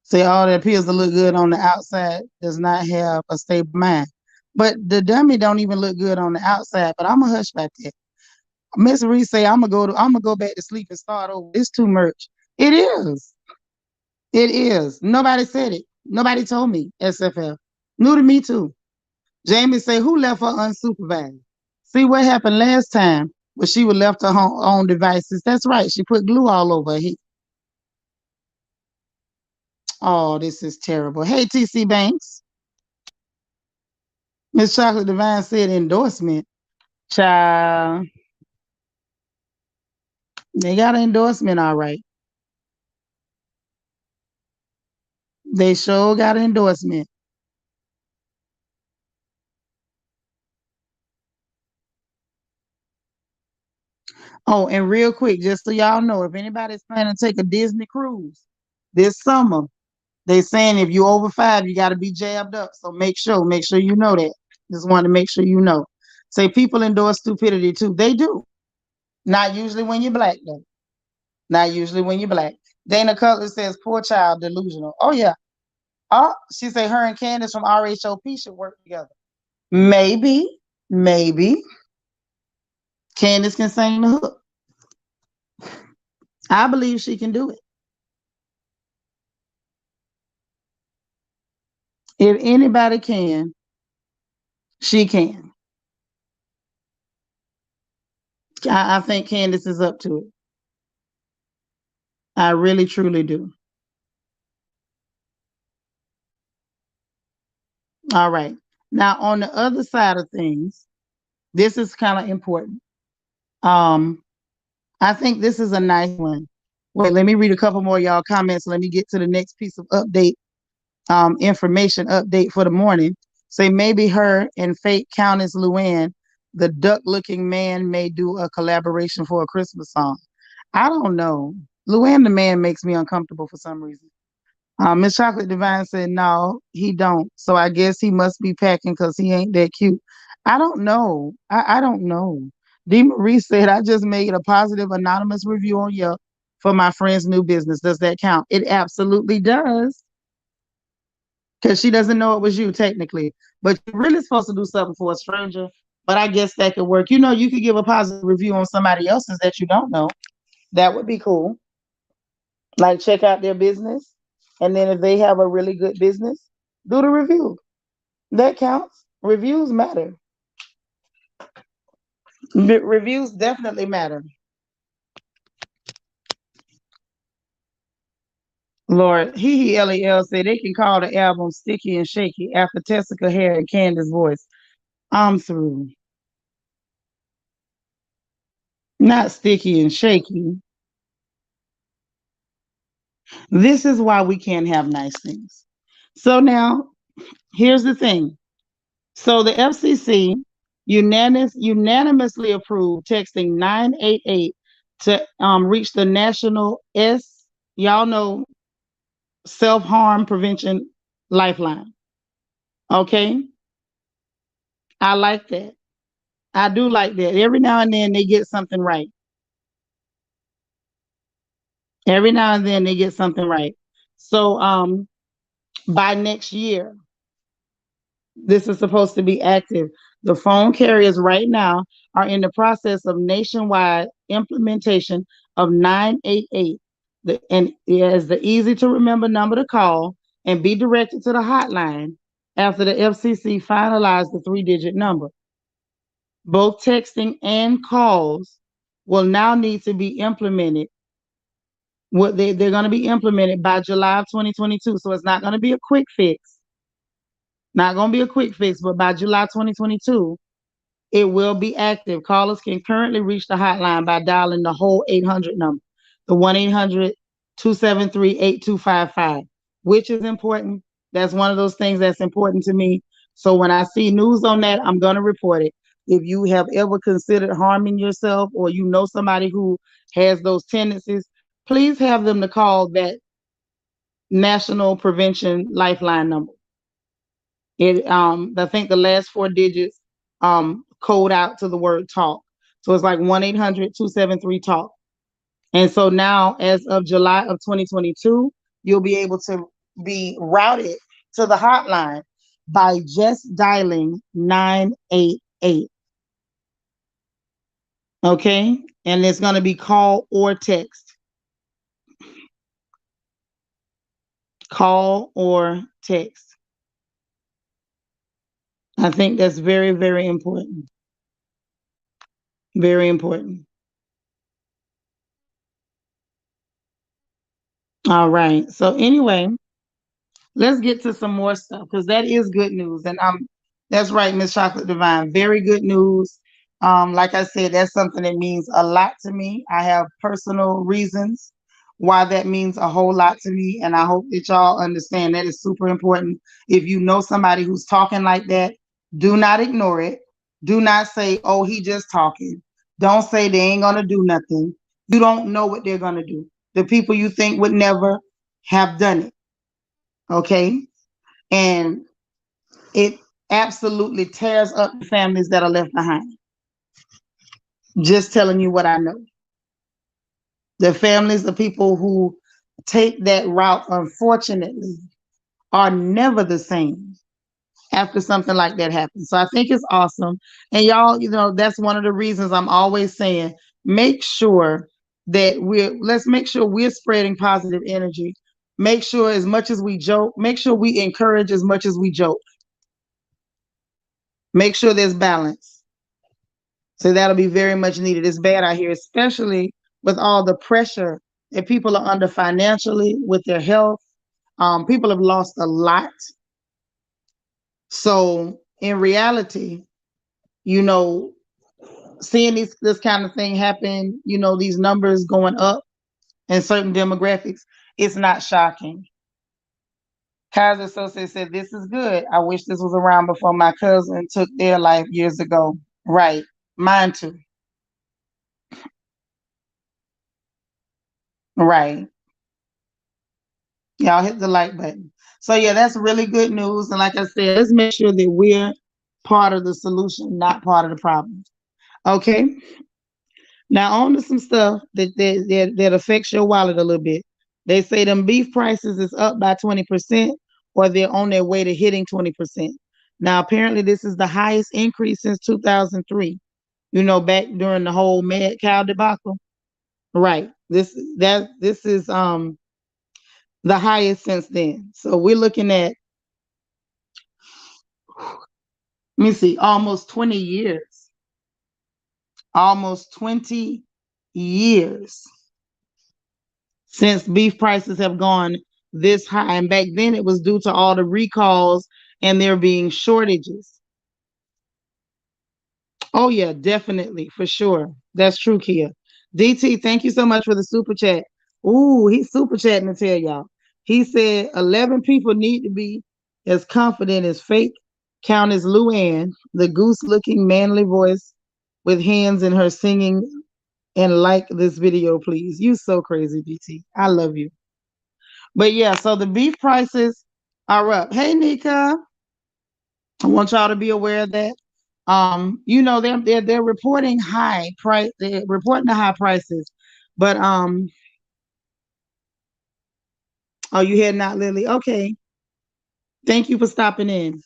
Say all that appears to look good on the outside does not have a stable mind. But the dummy don't even look good on the outside. But I'm a hush about that. Miss Reese say I'm gonna go back to sleep and start over. It's too much. It is. It is. Nobody said it. Nobody told me. SFL. New to me too. Jamie say who left her unsupervised? See what happened last time when she was left her own devices. That's right. She put glue all over her head. Oh, this is terrible. Hey, TC Banks. Miss Chocolate Divine said endorsement. Child, they got an endorsement, all right. They sure got an endorsement. Oh, and real quick, just so y'all know, if anybody's planning to take a Disney cruise this summer, they saying if you over 5, you got to be jabbed up. So make sure you know that. Just want to make sure you know. Say people endorse stupidity too. They do. Not usually when you're black though. Not usually when you're black. Dana Cutler says poor child delusional. Oh yeah. Oh, she say her and Candace from RHOP should work together. Maybe, maybe Candace can sing the hook. I believe she can do it. If anybody can, she can. I think Candace is up to it. I really, truly do. All right. Now, on the other side of things, this is kind of important. Um, I think this is a nice one. Wait, let me read a couple more y'all comments. Let me get to the next piece of update, information update for the morning. Say maybe her and fake Countess Luann, the duck-looking man, may do a collaboration for a Christmas song. I don't know. Luann the man makes me uncomfortable for some reason. Miss Chocolate Divine said no, he don't. So I guess he must be packing because he ain't that cute. I don't know. I don't know. D. Marie said I just made a positive anonymous review on Yelp for my friend's new business. Does that count? It absolutely does. Because she doesn't know it was you technically. But you're really supposed to do something for a stranger. But I guess that could work. You know, you could give a positive review on somebody else's that you don't know. That would be cool. Like check out their business. And then if they have a really good business, do the review. That counts. Reviews matter. Reviews definitely matter. Lord, LEL said they can call the album Sticky and Shaky after Tessica Hair and Candace's voice. I'm through. Not sticky and shaky. This is why we can't have nice things. So now, here's the thing. So the FCC unanimously approved texting 988 to reach the national y'all know, self-harm prevention lifeline. Okay? I like that. I do like that. Every now and then they get something right. Every now and then they get something right. So by next year, this is supposed to be active. The phone carriers right now are in the process of nationwide implementation of 988. And it is the easy to remember number to call and be directed to the hotline after the FCC finalized the 3-digit number. Both texting and calls will now need to be implemented. They're going to be implemented by July of 2022. So it's not going to be a quick fix. Not going to be a quick fix, but by July 2022, it will be active. Callers can currently reach the hotline by dialing the whole 800 number, the 1-800-273-8255, which is important. That's one of those things that's important to me. So when I see news on that, I'm going to report it. If you have ever considered harming yourself or you know somebody who has those tendencies, please have them to call that National Prevention Lifeline number. I think the last four digits code out to the word talk. So it's like 1-800-273-TALK. And so now, as of July of 2022, you'll be able to be routed to the hotline by just dialing 988. Okay? And it's going to be call or text. Call or text. I think that's very, very important. Very important. All right. So anyway, let's get to some more stuff because that is good news. And that's right, Miss Chocolate Divine. Very good news. Like I said, that's something that means a lot to me. I have personal reasons why that means a whole lot to me. And I hope that y'all understand that is super important. If you know somebody who's talking like that, do not ignore it. Do not say, oh, he just talking. Don't say they ain't gonna do nothing. You don't know what they're gonna do. The people you think would never have done it. Okay. And it absolutely tears up the families that are left behind. Just telling you what I know. The families of people who take that route, unfortunately, are never the same after something like that happens. So I think it's awesome. And y'all, that's one of the reasons I'm always saying, make sure that let's make sure we're spreading positive energy. Make sure as much as we joke, make sure we encourage as much as we joke. Make sure there's balance. So that'll be very much needed. It's bad out here, especially with all the pressure that people are under financially with their health. People have lost a lot. So in reality, seeing this kind of thing happen, these numbers going up in certain demographics, it's not shocking. Kaiser Associate said, this is good. I wish this was around before my cousin took their life years ago. Right. Mine too. Right. Y'all hit the like button. So yeah, that's really good news. And like I said, let's make sure that we're part of the solution, not part of the problem. Okay. Now on to some stuff that affects your wallet a little bit. They say them beef prices is up by 20%, or they're on their way to hitting 20%. Now apparently this is the highest increase since 2003. Back during the whole mad cow debacle. Right. This is the highest since then. So we're looking at, let me see, almost 20 years. Almost 20 years since beef prices have gone this high. And back then it was due to all the recalls and there being shortages. Oh yeah, definitely, for sure. That's true, Kia. DT, thank you so much for the super chat. Ooh, he's super chatting to tell y'all. He said 11 people need to be as confident as fake Countess as Luann, the goose-looking manly voice with hands in her singing, and like this video, please. You so crazy, DT. I love you. But yeah, so the beef prices are up. Hey, Nika. I want y'all to be aware of that. They're reporting high price. They're reporting the high prices, but oh, you heading out, Lily? Okay, thank you for stopping in.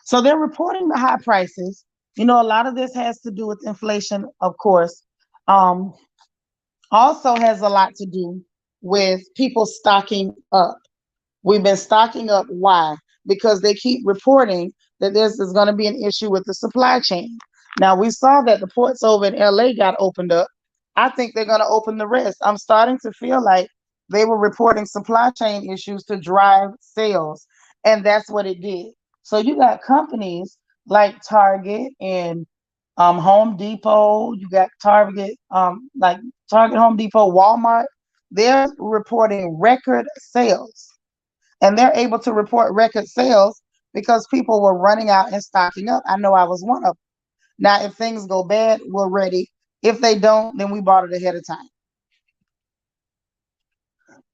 So they're reporting the high prices. A lot of this has to do with inflation, of course. Also has a lot to do with people stocking up. We've been stocking up. Why? Because they keep reporting that there's going to be an issue with the supply chain. Now, we saw that the ports over in LA got opened up. I think they're going to open the rest. I'm starting to feel like they were reporting supply chain issues to drive sales, and that's what it did. So you got companies like Target and Home Depot. You got Target, like Target, Home Depot, Walmart. They're reporting record sales. And they're able to report record sales because people were running out and stocking up. I know I was one of them. Now, if things go bad, we're ready. If they don't, then we bought it ahead of time.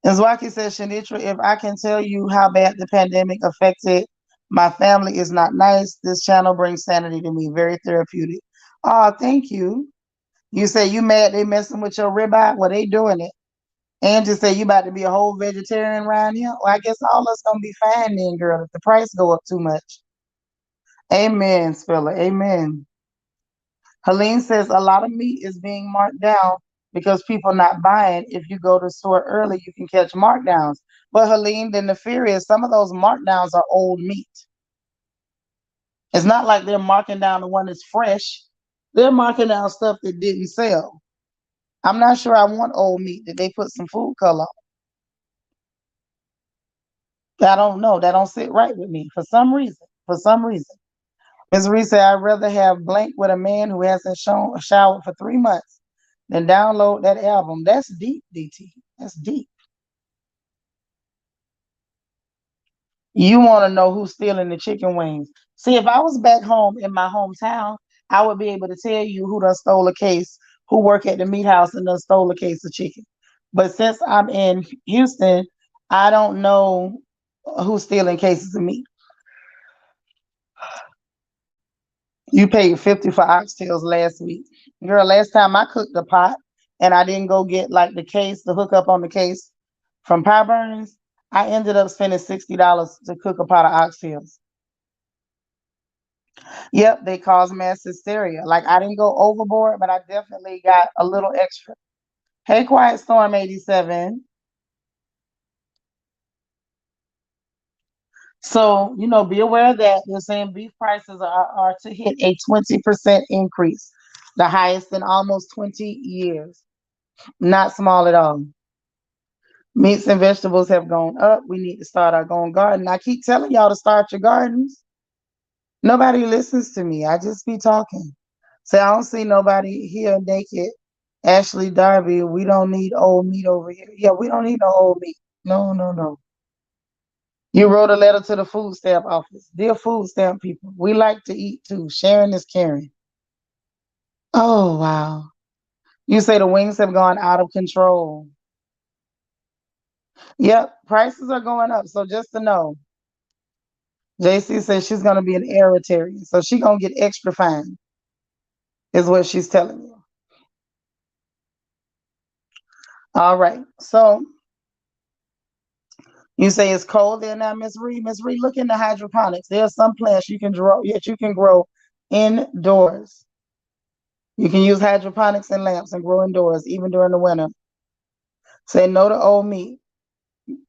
And Zwaki says, Shanitra, if I can tell you how bad the pandemic affected my family is not nice. This channel brings sanity to me. Very therapeutic. Oh, thank you. You say you mad they messing with your ribeye? Well, they doing it. And just say you about to be a whole vegetarian around here. Well, I guess all us gonna be fine then, girl, if the price go up too much. Amen, Spiller. Amen. Helene says a lot of meat is being marked down because people not buying. If you go to the store early, you can catch markdowns. But Helene, then the fear is some of those markdowns are old meat. It's not like they're marking down the one that's fresh. They're marking down stuff that didn't sell. I'm not sure I want old meat that they put some food color on. I don't know. That don't sit right with me for some reason. For some reason. Ms. Reese said, I'd rather have blank with a man who hasn't showered for 3 months than download that album. That's deep, DT. That's deep. You want to know who's stealing the chicken wings. See, if I was back home in my hometown, I would be able to tell you who done stole a case, who work at the meat house and done stole a case of chicken. But since I'm in Houston, I don't know who's stealing cases of meat. You paid 50 for oxtails last week. Girl, last time I cooked a pot and I didn't go get like the case, the hook up on the case from Pie Burns, I ended up spending $60 to cook a pot of oxtails. Yep, they cause mass hysteria. Like I didn't go overboard, but I definitely got a little extra. Hey, Quiet Storm 87. So, be aware of that they're saying beef prices are to hit a 20% increase, the highest in almost 20 years. Not small at all. Meats and vegetables have gone up. We need to start our own garden. I keep telling y'all to start your gardens. Nobody listens to me. I just be talking. So I don't see nobody here naked. Ashley Darby, we don't need old meat over here. Yeah, we don't need no old meat. No, no, no. You wrote a letter to the food stamp office. Dear food stamp people, we like to eat too. Sharing is caring. Oh, wow. You say the wings have gone out of control. Yep, prices are going up. So just to know, JC says she's going to be an hereditary. So she's going to get extra fine, is what she's telling you. All right. So you say it's cold there now, Miss Reed. Miss Reed, look into hydroponics. There are some plants you can grow indoors. You can use hydroponics and lamps and grow indoors, even during the winter. Say no to old meat.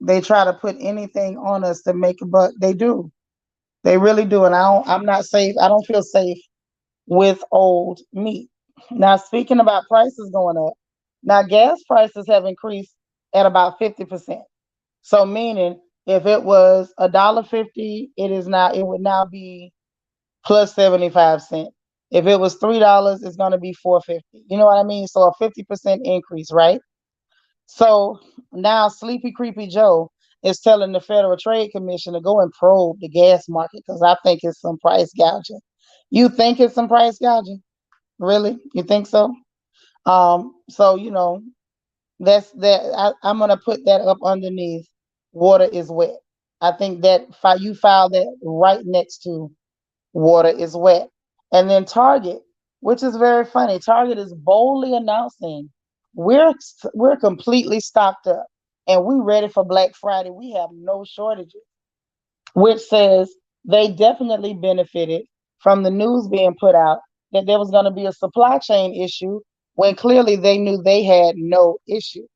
They try to put anything on us to make a buck. They do. They really do. And I'm not safe. I don't feel safe with old meat. Now, speaking about prices going up, now gas prices have increased at about 50%. So meaning if it was $1.50, it would now be plus 75 cents. If it was $3, it's gonna be $4.50. You know what I mean? So a 50% increase, right? So now Sleepy Creepy Joe is telling the Federal Trade Commission to go and probe the gas market because I think it's some price gouging. You think it's some price gouging? Really? You think so? So that's that. I'm gonna put that up underneath. Water is wet. I think that you file that right next to water is wet, and then Target, which is very funny. Target is boldly announcing we're completely stocked up, and we ready for Black Friday. We have no shortages, which says they definitely benefited from the news being put out that there was going to be a supply chain issue when clearly they knew they had no issue.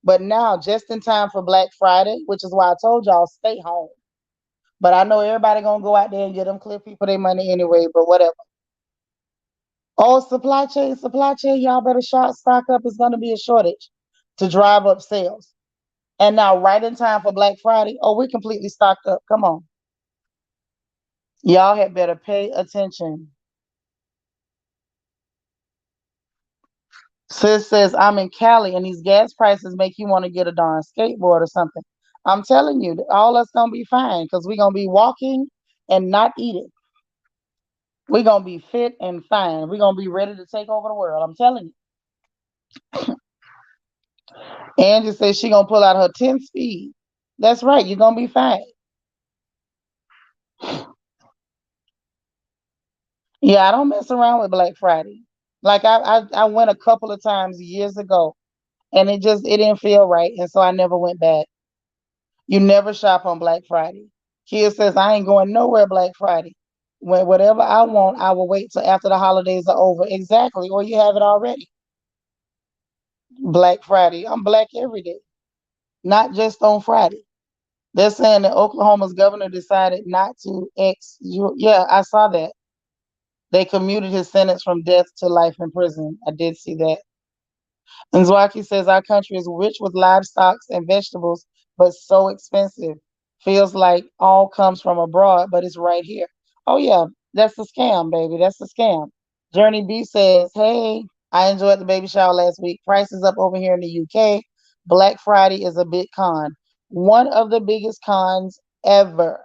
But now, just in time for Black Friday, which is why I told y'all stay home. But I know everybody gonna go out there and get them clear people their money anyway. But whatever. Oh, supply chain, y'all better stock up. It's gonna be a shortage to drive up sales. And now, right in time for Black Friday, oh, we're completely stocked up. Come on, y'all had better pay attention. Sis says, I'm in Cali and these gas prices make you want to get a darn skateboard or something. I'm telling you, all us gonna be fine because we're gonna be walking and not eat it, we're gonna be fit and fine. We're gonna be ready to take over the world. I'm telling you. Angie says she gonna pull out her 10 speed. That's right, you're gonna be fine. Yeah, I don't mess around with Black Friday. Like I went a couple of times years ago and it didn't feel right. And so I never went back. You never shop on Black Friday. Kid says I ain't going nowhere Black Friday. When whatever I want, I will wait till after the holidays are over. Exactly. Or you have it already. Black Friday. I'm black every day, not just on Friday. They're saying that Oklahoma's governor decided not to yeah, I saw that. They commuted his sentence from death to life in prison. I did see that. And Zwaki says our country is rich with livestock and vegetables, but so expensive. Feels like all comes from abroad, but it's right here. Oh yeah, that's a scam, baby. That's a scam. Journey B says, "Hey, I enjoyed the baby shower last week. Prices up over here in the UK. Black Friday is a big con. One of the biggest cons ever.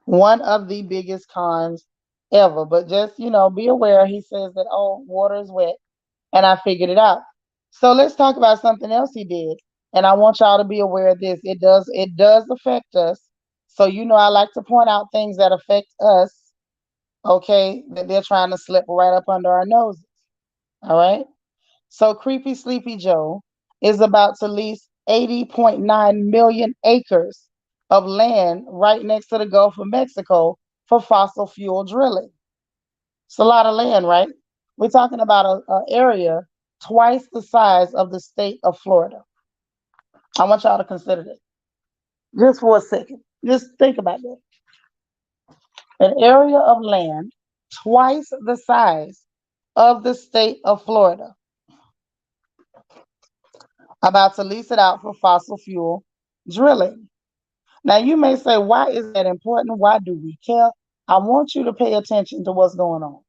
One of the biggest cons ever. But just, be aware." He says that, oh, water is wet. And I figured it out. So let's talk about something else he did. And I want y'all to be aware of this. It does affect us. So I like to point out things that affect us, okay, that they're trying to slip right up under our noses. All right. So Creepy Sleepy Joe is about to lease 80.9 million acres of land right next to the Gulf of Mexico for fossil fuel drilling. It's a lot of land, right? We're talking about an area twice the size of the state of Florida. I want y'all to consider that just for a second. Just think about that. An area of land twice the size of the state of Florida, about to lease it out for fossil fuel drilling. Now, you may say, why is that important? Why do we care? I want you to pay attention to what's going on.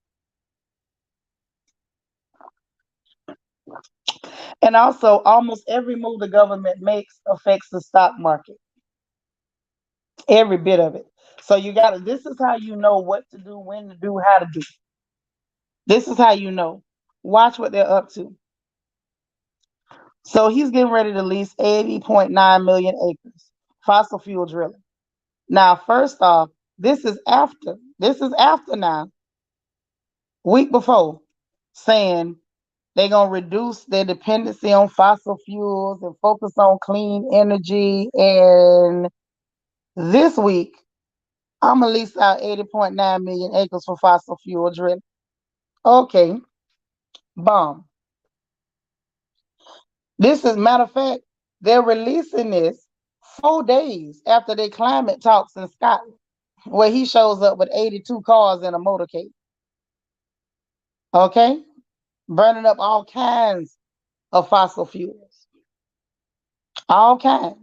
And also, almost every move the government makes affects the stock market, every bit of it. So this is how you know what to do, when to do, how to do. This is how you know. Watch what they're up to. So he's getting ready to lease 80.9 million acres, fossil fuel drilling. Now, first off, this is after now, week before, saying they're going to reduce their dependency on fossil fuels and focus on clean energy. And this week, I'm going to lease out 80.9 million acres for fossil fuel drilling. Okay, bomb. This is, matter of fact, they're releasing this 4 days after their climate talks in Scotland, where he shows up with 82 cars in a motorcade. Okay, burning up all kinds of fossil fuels, all kinds.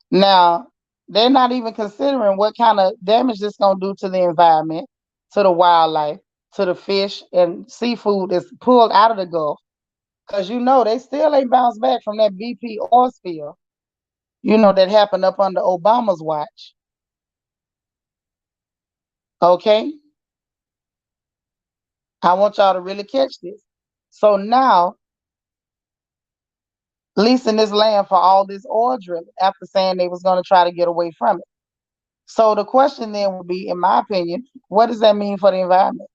Now, they're not even considering what kind of damage this going to do to the environment, to the wildlife, to the fish and seafood that's pulled out of the Gulf. Because they still ain't bounced back from that BP oil spill, that happened up under Obama's watch. Okay? I want y'all to really catch this. So now, leasing this land for all this oil drilling after saying they was going to try to get away from it. So the question then would be, in my opinion, what does that mean for the environment?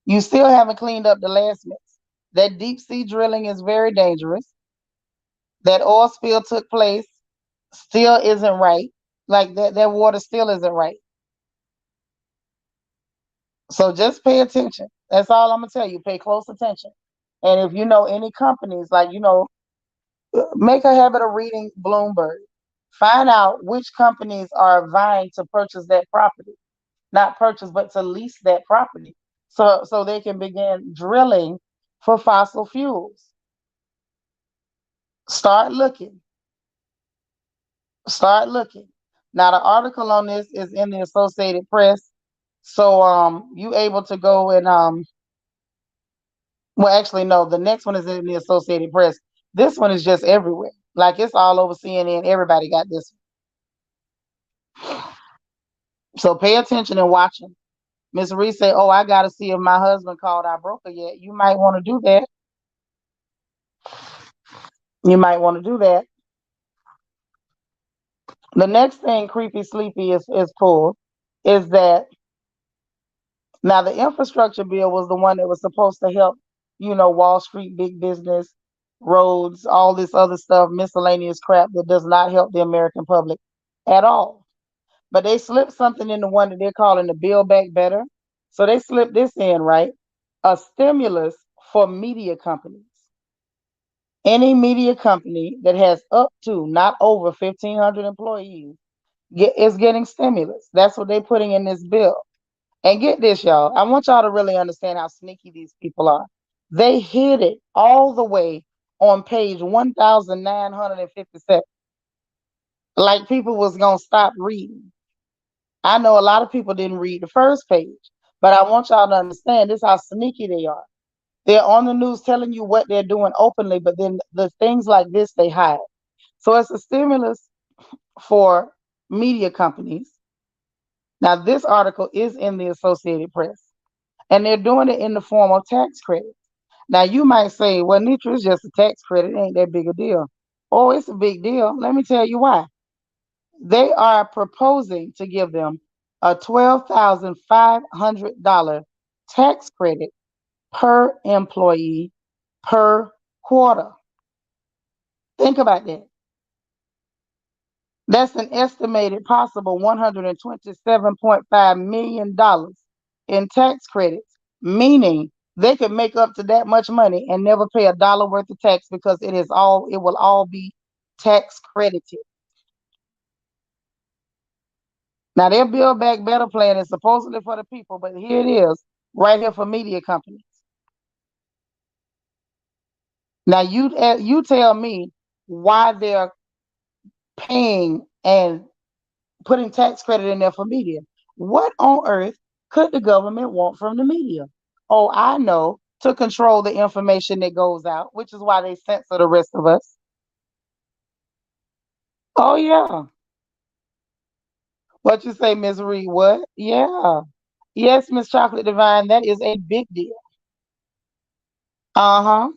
You still haven't cleaned up the last mess. That deep sea drilling is very dangerous. That oil spill took place, still isn't right. Like that water still isn't right. So just pay attention. That's all I'm gonna tell you. Pay close attention. And if you know any companies, like make a habit of reading Bloomberg. Find out which companies are vying to purchase that property. Not purchase, but to lease that property. So they can begin drilling for fossil fuels. Start looking. Start looking. Now the article on this is in the Associated Press. So you able to go and well, actually no, the next one is in the Associated Press. This one is just everywhere. Like it's all over CNN. Everybody got this one. So pay attention and watch them. Miss Reese say, "Oh, I got to see if my husband called our broker yet." You might want to do that. You might want to do that. The next thing Creepy Sleepy is pulled is that now the infrastructure bill was the one that was supposed to help, Wall Street, big business, roads, all this other stuff, miscellaneous crap that does not help the American public at all. But they slipped something in the one that they're calling the Build Back Better. So they slipped this in, right? A stimulus for media companies. Any media company that has up to, not over 1,500 employees, is getting stimulus. That's what they're putting in this bill. And get this, y'all. I want y'all to really understand how sneaky these people are. They hid it all the way on page 1,957. Like people was going to stop reading. I know a lot of people didn't read the first page, but I want y'all to understand this how sneaky they are. They're on the news telling you what they're doing openly, but then the things like this they hide. So it's a stimulus for media companies. Now, this article is in the Associated Press, and they're doing it in the form of tax credits. Now, you might say, well, Nitra, is just a tax credit. It ain't that big a deal. Oh, it's a big deal. Let me tell you why. They are proposing to give them a $12,500 tax credit per employee per quarter. Think about that. That's an estimated possible $127.5 million in tax credits, meaning they could make up to that much money and never pay a dollar worth of tax because it will all be tax credited. Now their Build Back Better plan is supposedly for the people, but here it is, right here for media companies. Now you tell me why they're paying and putting tax credit in there for media. What on earth could the government want from the media? Oh, I know, to control the information that goes out, which is why they censor the rest of us. Oh yeah. What you say, Miss Reed? What? Yeah. Yes, Miss Chocolate Divine, that is a big deal. Uh-huh.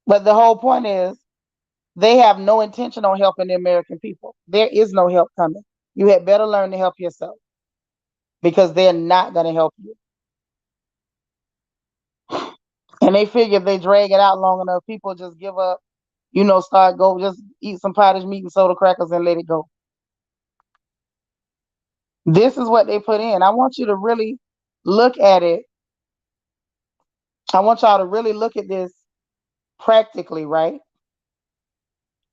But the whole point is they have no intention on helping the American people. There is no help coming. You had better learn to help yourself because they're not going to help you. And they figure if they drag it out long enough, people just give up, just eat some pottage meat and soda crackers and let it go. This is what they put in. I want you to really look at it. I want y'all to really look at this practically, right?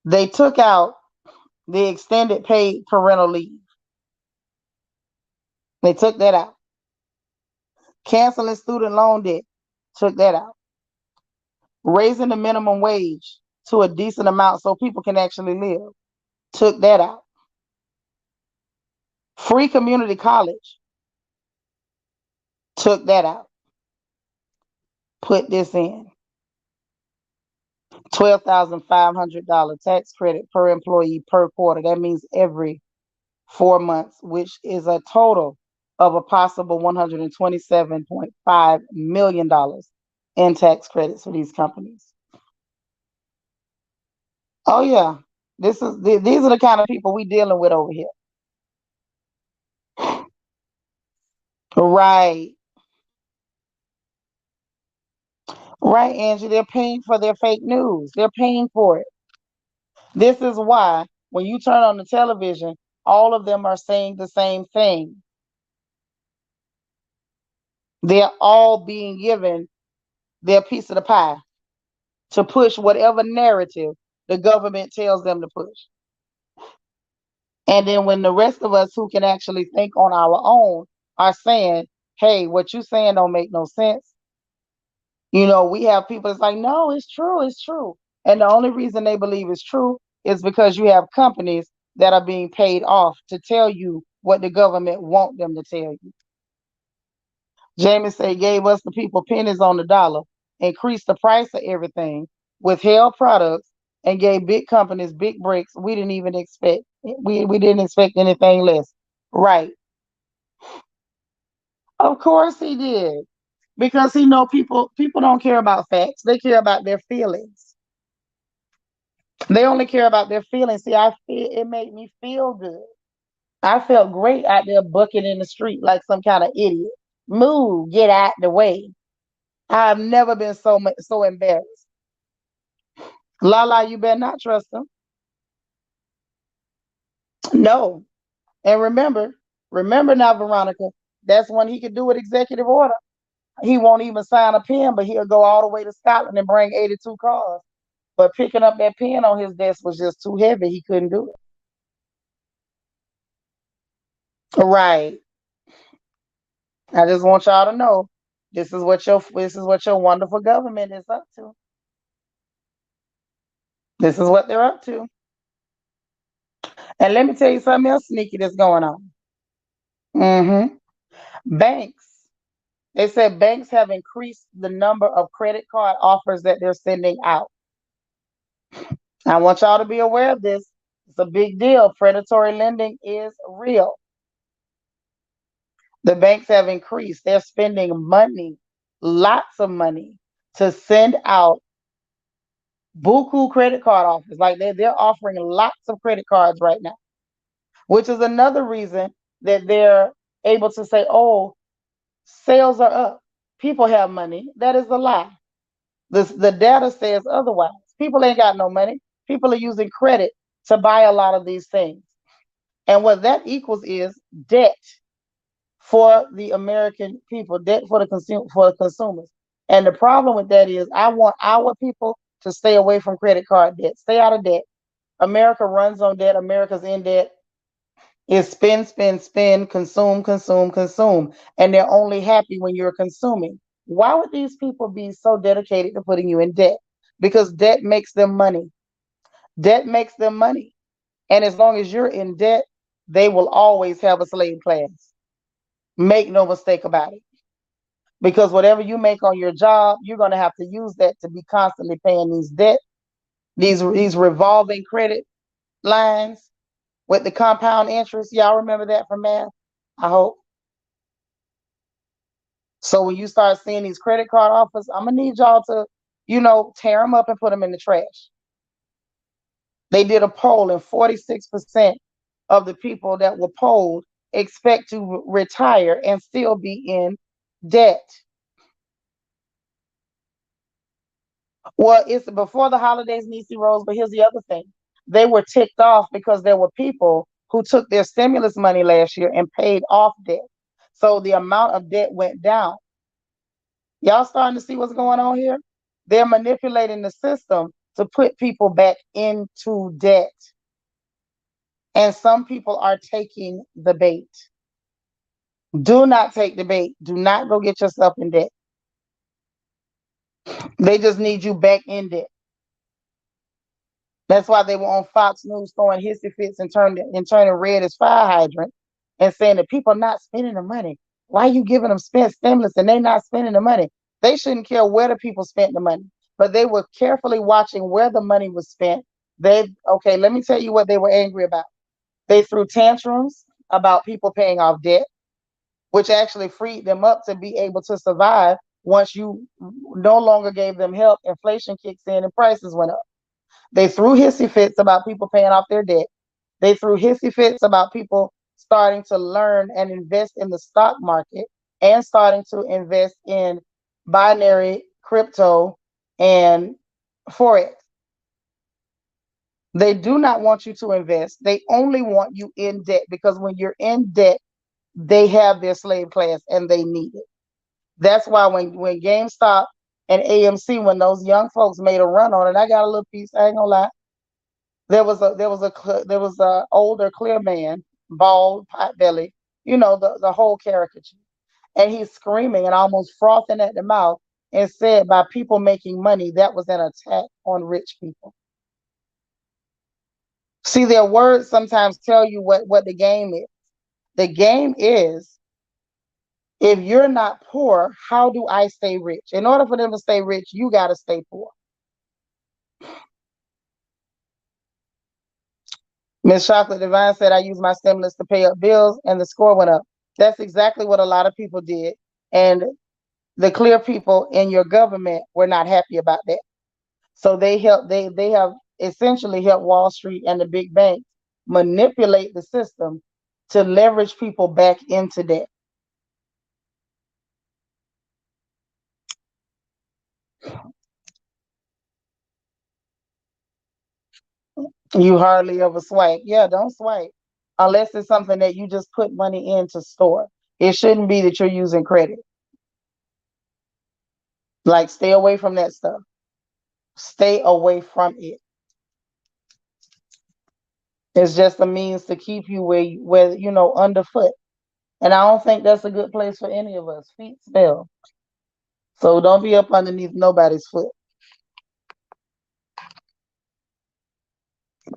They took out the extended paid parental leave. They took that out. Canceling student loan debt, took that out. Raising the minimum wage to a decent amount so people can actually live, took that out. Free community college, took that out. Put this in. $12,500 tax credit per employee per quarter. That means every 4 months, which is a total of a possible $127.5 million in tax credits for these companies. Oh yeah, these are the kind of people we dealing with over here. Right. Right, Angie. They're paying for their fake news. They're paying for it. This is why when you turn on the television, all of them are saying the same thing. They're all being given their piece of the pie to push whatever narrative the government tells them to push. And then when the rest of us who can actually think on our own are saying, hey, what you saying don't make no sense. We have people that's like, no, it's true, it's true. And the only reason they believe it's true is because you have companies that are being paid off to tell you what the government want them to tell you. Jamie said, gave us the people pennies on the dollar, increased the price of everything, withheld products, and gave big companies big breaks we didn't even expect. We didn't expect anything less. Right. Of course he did. Because he know people don't care about facts. They care about their feelings. They only care about their feelings. See, I feel it made me feel good. I felt great out there bucking in the street like some kind of idiot. Move, get out the way. I've never been so embarrassed. Lala, you better not trust him. No. And remember now, Veronica, that's when he could do it executive order. He won't even sign a pen, but he'll go all the way to Scotland and bring 82 cars. But picking up that pen on his desk was just too heavy. He couldn't do it. Right. I just want y'all to know this is what your wonderful government is up to. This is what they're up to. And let me tell you something else sneaky that's going on. Banks. They said banks have increased the number of credit card offers that they're sending out. I want y'all to be aware of this. It's a big deal. Predatory lending is real. The banks have increased. They're spending money, lots of money, to send out buku credit card offers. Like they're offering lots of credit cards right now, which is another reason that they're able to say, oh, sales are up. People have money. That is a lie. The data says otherwise. People ain't got no money. People are using credit to buy a lot of these things. And what that equals is debt for the American people, debt for the consumers. And the problem with that is I want our people to stay away from credit card debt. Stay out of debt. America runs on debt. America's in debt. It's spend, spend, spend, consume, consume, consume. And they're only happy when you're consuming. Why would these people be so dedicated to putting you in debt? Because debt makes them money. Debt makes them money. And as long as you're in debt, they will always have a slave class. Make no mistake about it. Because whatever you make on your job, you're going to have to use that to be constantly paying these debt, these revolving credit lines with the compound interest. Y'all remember that from math? I hope. So when you start seeing these credit card offers, I'm gonna need y'all to, tear them up and put them in the trash. They did a poll, and 46% of the people that were polled expect to retire and still be in debt. Well, it's before the holidays, Niecy Rose, but here's the other thing. They were ticked off because there were people who took their stimulus money last year and paid off debt. So the amount of debt went down. Y'all starting to see what's going on here? They're manipulating the system to put people back into debt. And some people are taking the bait. Do not take the bait. Do not go get yourself in debt. They just need you back in debt. That's why they were on Fox News throwing hissy fits and turning red as fire hydrant and saying that people are not spending the money. Why are you giving them stimulus and they not spending the money? They shouldn't care where the people spent the money, but they were carefully watching where the money was spent. Let me tell you what they were angry about. They threw tantrums about people paying off debt, which actually freed them up to be able to survive once you no longer gave them help. Inflation kicks in and prices went up. They threw hissy fits about people paying off their debt. They threw hissy fits about people starting to learn and invest in the stock market and starting to invest in binary crypto and forex. They do not want you to invest. They only want you in debt because when you're in debt, they have their slave class and they need it. That's why when GameStop and AMC, when those young folks made a run on it, I got a little piece. I ain't gonna lie. There was a older clear man, bald, pot belly, the whole caricature, and he's screaming and almost frothing at the mouth and said by people making money that was an attack on rich people. See, their words sometimes tell you what the game is. The game is, if you're not poor, how do I stay rich? In order for them to stay rich, you got to stay poor. Miss Chocolate Divine said, I used my stimulus to pay up bills and the score went up. That's exactly what a lot of people did. And the clear people in your government were not happy about that. So they have essentially helped Wall Street and the big banks manipulate the system to leverage people back into debt. You hardly ever swipe. Yeah, don't swipe unless it's something that you just put money in to store. It shouldn't be that you're using credit. Like, stay away from that stuff. Stay away from it. It's just a means to keep you where underfoot. And I don't think that's a good place for any of us. Feet smell. So don't be up underneath nobody's foot.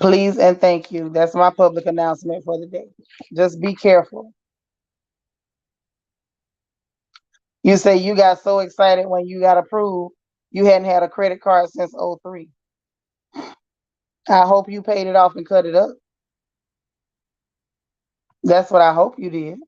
Please and thank you. That's my public announcement for the day. Just be careful. You say you got so excited when you got approved, you hadn't had a credit card since '03. I hope you paid it off and cut it up. That's what I hope you did.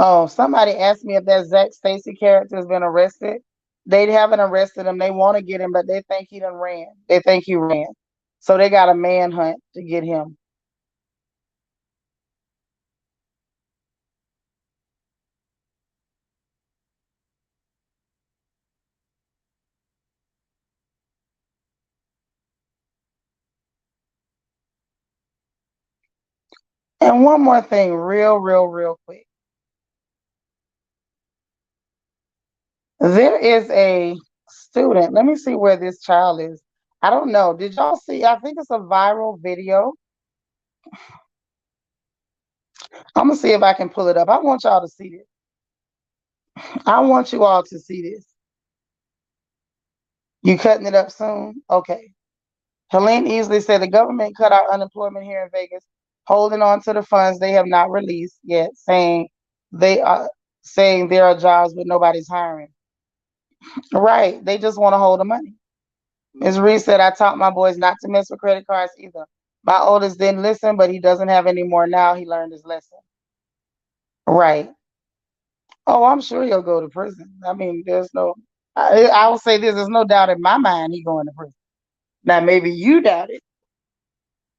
Oh, somebody asked me if that Zach Stacy character has been arrested. They haven't arrested him. They want to get him, but they think he done ran. They think he ran. So they got a manhunt to get him. And one more thing, real quick. There is a student. Let me see where this child is. I don't know. Did y'all see? I think it's a viral video. I'm gonna see if I can pull it up. I want y'all to see this. I want you all to see this. You cutting it up soon? Okay. Helene easily said the government cut out unemployment here in Vegas, holding on to the funds they have not released yet, they are saying there are jobs but nobody's hiring. Right. They just want to hold the money. Ms. Reed said, I taught my boys not to mess with credit cards either. My oldest didn't listen, but he doesn't have any more now. He learned his lesson. Right. Oh, I'm sure he'll go to prison. I mean, I will say this, there's no doubt in my mind he going to prison. Now, maybe you doubt it,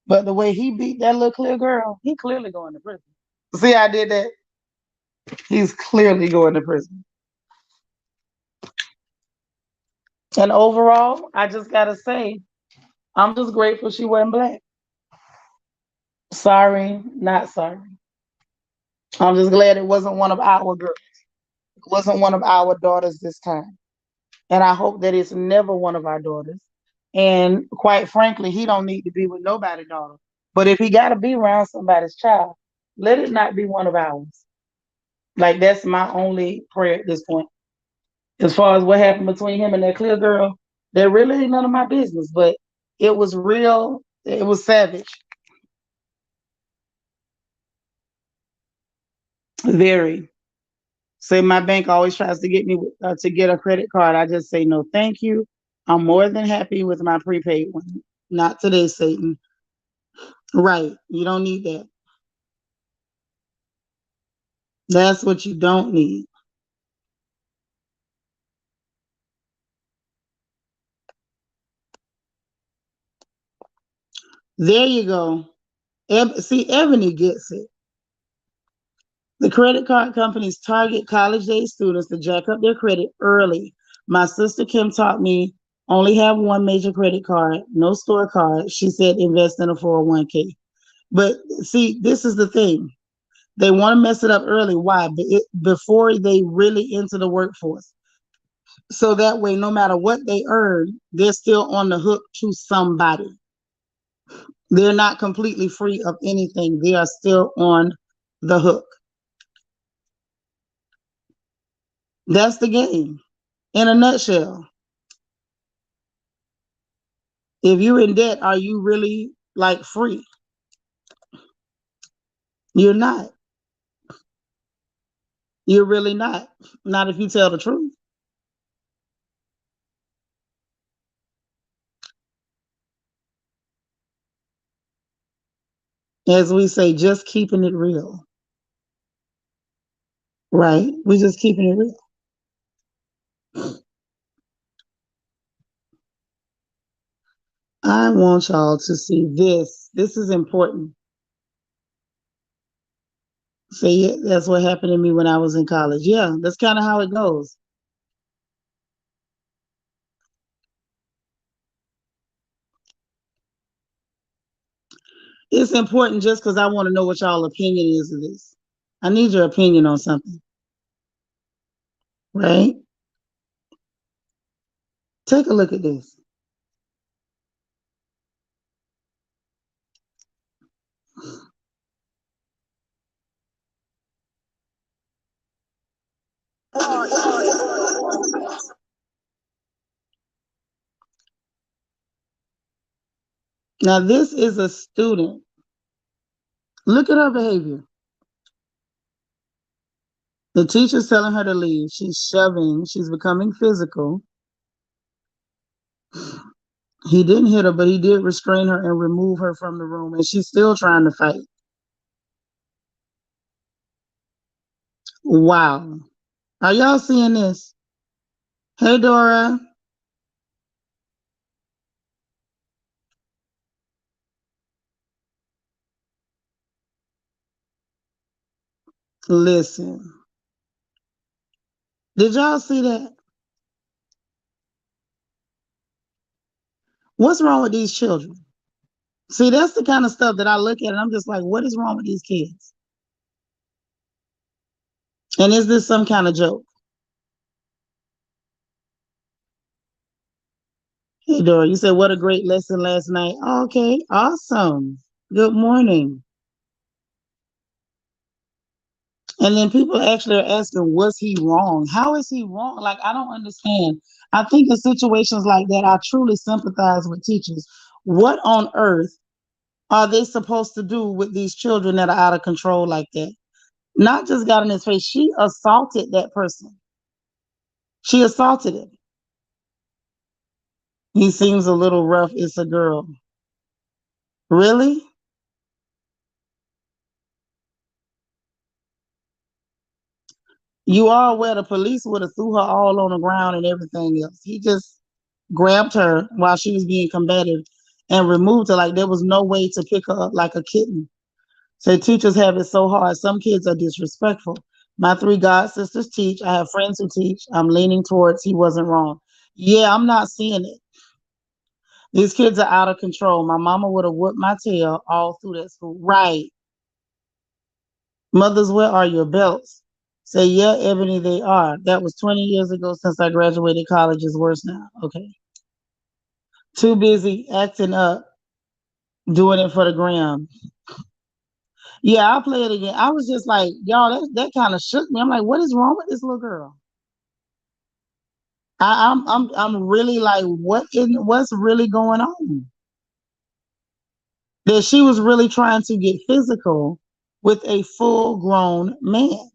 but the way he beat that little clear girl, he clearly going to prison. See, I did that. He's clearly going to prison. And overall, I just gotta say, I'm just grateful she wasn't black. Sorry, not sorry. I'm just glad it wasn't one of our girls. It wasn't one of our daughters this time. And I hope that it's never one of our daughters. And quite frankly, he don't need to be with nobody's daughter. But if he gotta be around somebody's child, let it not be one of ours. Like, that's my only prayer at this point. As far as what happened between him and that clear girl, that really ain't none of my business. But it was real. It was savage. Very. Say my bank always tries to get me to get a credit card. I just say no, thank you. I'm more than happy with my prepaid one. Not today, Satan. Right. You don't need that. That's what you don't need. There you go. See, Ebony gets it. The credit card companies target college-age students to jack up their credit early. My sister Kim taught me only have one major credit card, no store card. She said invest in a 401k. But see, this is the thing. They want to mess it up early. Why? Before they really enter the workforce. So that way, no matter what they earn, they're still on the hook to somebody. They're not completely free of anything. They are still on the hook. That's the game in a nutshell. If you're in debt, are you really like free? You're not. You're really not. Not if you tell the truth. As we say, just keeping it real. Right? We're just keeping it real. I want y'all to see this. This is important. See, that's what happened to me when I was in college. Yeah, that's kind of how it goes. It's important just because I want to know what y'all opinion is of this. I need your opinion on something, right? Take a look at this. Now, this is a student. Look at her behavior. The teacher's telling her to leave. She's shoving. She's becoming physical. He didn't hit her, but he did restrain her and remove her from the room, and she's still trying to fight. Wow. Are y'all seeing this? Hey, Dora. Listen. Did y'all see that? What's wrong with these children? See, that's the kind of stuff that I look at and I'm just like, what is wrong with these kids? And is this some kind of joke? Hey, Dora, you said, what a great lesson last night. Okay, awesome. Good morning. And then people actually are asking, was he wrong? How is he wrong? Like, I don't understand. I think in situations like that, I truly sympathize with teachers. What on earth are they supposed to do with these children that are out of control like that? Not just got in his face, she assaulted that person. She assaulted him. He seems a little rough. It's a girl. Really? You are aware the police would have threw her all on the ground and everything else. He just grabbed her while she was being combative and removed her like there was no way to pick her up like a kitten. So teachers have it so hard. Some kids are disrespectful. My three god sisters teach. I have friends who teach. I'm leaning towards he wasn't wrong. Yeah, I'm not seeing it. These kids are out of control. My mama would have whipped my tail all through that school. Right. Mothers, where are your belts? Say, yeah, Ebony, they are. That was 20 years ago since I graduated college is worse now. Okay. Too busy acting up, doing it for the gram. Yeah, I'll play it again. I was just like, y'all, that kind of shook me. I'm like, what is wrong with this little girl? I'm really like, what's really going on? That she was really trying to get physical with a full grown man.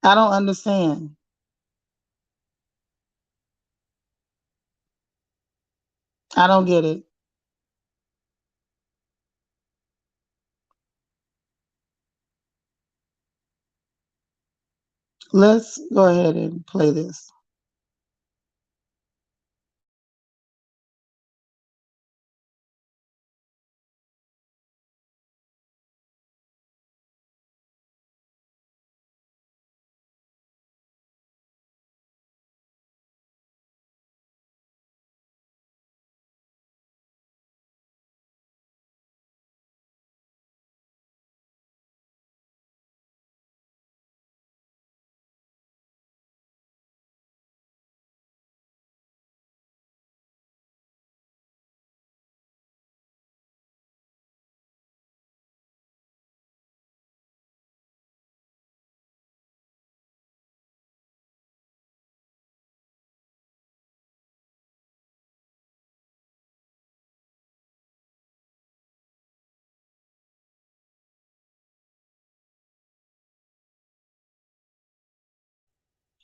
I don't understand. I don't get it. Let's go ahead and play this.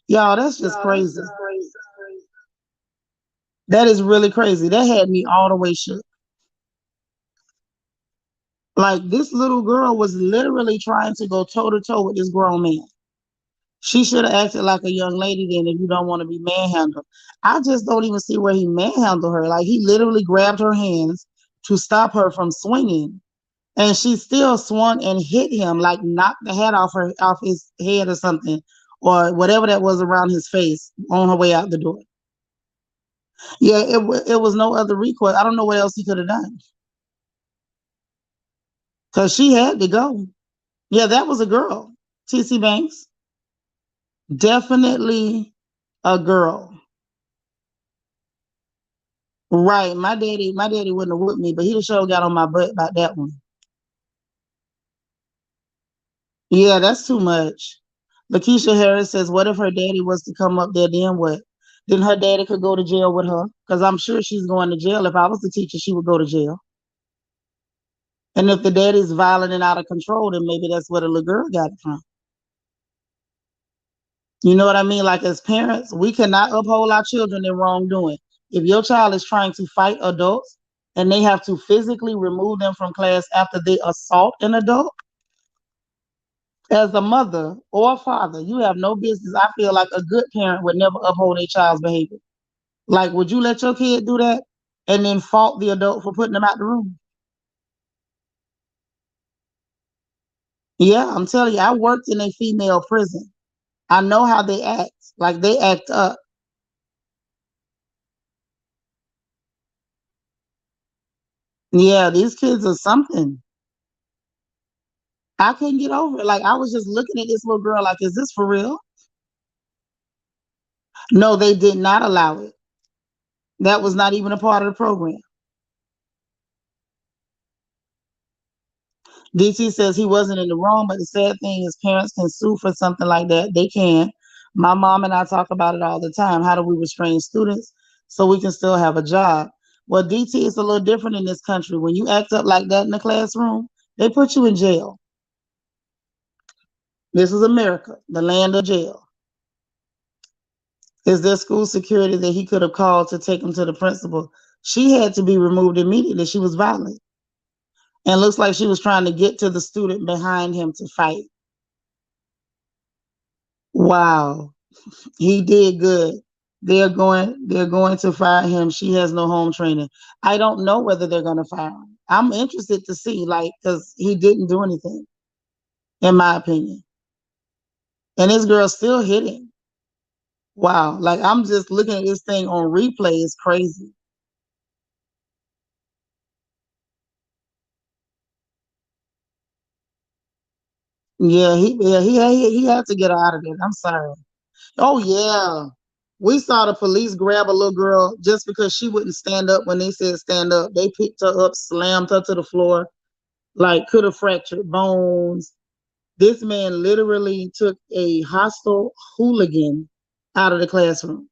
Y'all, that's just crazy. That is really crazy. That had me all the way shook. Like this little girl was literally trying to go toe to toe with this grown man. She should have acted like a young lady then if you don't want to be manhandled. I just don't even see where he manhandled her. Like he literally grabbed her hands to stop her from swinging. And she still swung and hit him, like knocked the hat off his head or something, or whatever that was around his face on her way out the door. Yeah, it was no other recourse. I don't know what else he could have done because she had to go. Yeah, that was a girl. TC Banks, definitely a girl. Right. My daddy wouldn't have whipped me, but he'd have sure got on my butt about that one. Yeah, that's too much. Lakeisha Harris says, what if her daddy was to come up there, then what? Then her daddy could go to jail with her. Because I'm sure she's going to jail. If I was the teacher, she would go to jail. And if the daddy's violent and out of control, then maybe that's where the little girl got it from. You know what I mean? Like as parents, we cannot uphold our children in wrongdoing. If your child is trying to fight adults and they have to physically remove them from class after they assault an adult, as a mother or a father, you have no business. I feel like a good parent would never uphold a child's behavior. Like, would you let your kid do that and then fault the adult for putting them out the room? Yeah, I'm telling you, I worked in a female prison. I know how they act. Like they act up. Yeah, these kids are something. I couldn't get over it. Like I was just looking at this little girl, like, is this for real? No, they did not allow it. That was not even a part of the program. DT says he wasn't in the wrong, but the sad thing is parents can sue for something like that. They can. My mom and I talk about it all the time. How do we restrain students so we can still have a job? Well, DT is a little different in this country. When you act up like that in the classroom, they put you in jail. This is America, the land of jail. Is there school security that he could have called to take him to the principal? She had to be removed immediately. She was violent. And looks like she was trying to get to the student behind him to fight. Wow. He did good. They're going to fire him. She has no home training. I don't know whether they're going to fire him. I'm interested to see, like, because he didn't do anything, in my opinion. And this girl's still hitting. Wow. Like I'm just looking at this thing on replay. It's crazy. Yeah, he had to get her out of there. I'm sorry. Oh yeah. We saw the police grab a little girl just because she wouldn't stand up when they said stand up. They picked her up, slammed her to the floor, like could have fractured bones. This man literally took a hostile hooligan out of the classroom.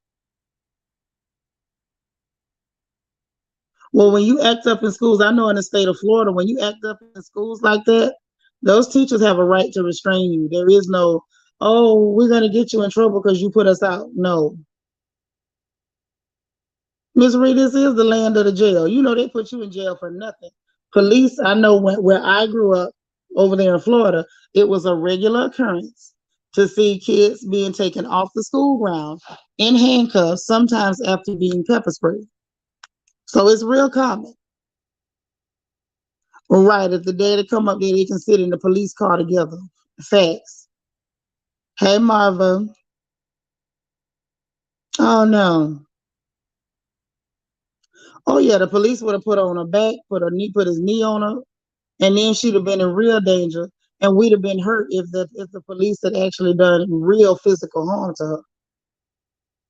Well, when you act up in schools, I know in the state of Florida, when you act up in schools like that, those teachers have a right to restrain you. There is no, oh, we're going to get you in trouble because you put us out. No. Miss Reed, this is the land of the jail. You know, they put you in jail for nothing. Police, I know where I grew up over there in Florida, it was a regular occurrence to see kids being taken off the school grounds in handcuffs, sometimes after being pepper sprayed. So it's real common. Right. If the day to come up there, they can sit in the police car together. Facts. Hey, Marva. Oh, no. Oh, yeah. The police would have put her on her back, put his knee on her, and then she'd have been in real danger, and we'd have been hurt if the police had actually done real physical harm to her.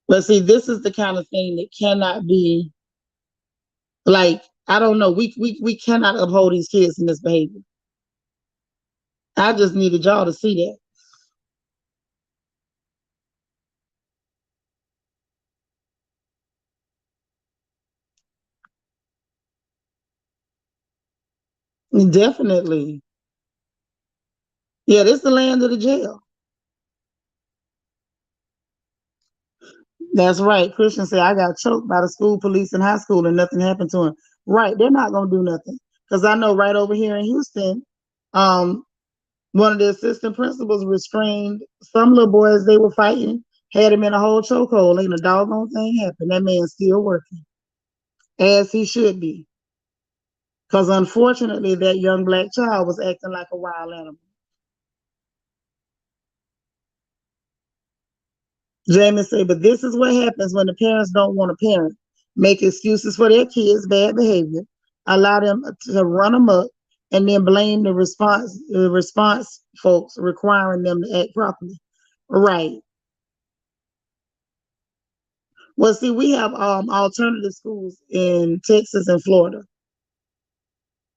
But see, this is the kind of thing that cannot be like I don't know. We cannot uphold these kids in this behavior. I just needed y'all to see that. Definitely. Yeah, this is the land of the jail. That's right. Christian said, I got choked by the school police in high school and nothing happened to him. Right. They're not going to do nothing. Because I know right over here in Houston, um, one of the assistant principals restrained some little boys they were fighting, had him in a whole chokehold. Ain't a doggone thing happened. That man's still working, as he should be. Because unfortunately, that young black child was acting like a wild animal. Jamie said, but this is what happens when the parents don't want to parent, make excuses for their kids' bad behavior, allow them to run amok, and then blame the response folks requiring them to act properly. Right. Well, see, we have alternative schools in Texas and Florida.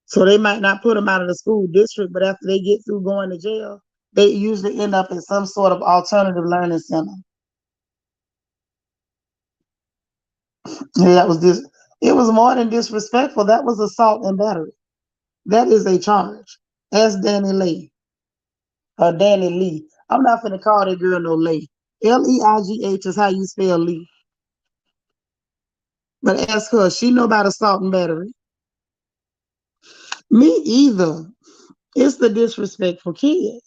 So they might not put them out of the school district, but after they get through going to jail, they usually end up in some sort of alternative learning center. And that was this. It was more than disrespectful. That was assault and battery. That is a charge. Ask Danny Lee or Danny Lee. I'm not gonna call that girl no Lee. Leigh is how you spell Lee. But ask her. She know about assault and battery. Me either. It's the disrespect for kids.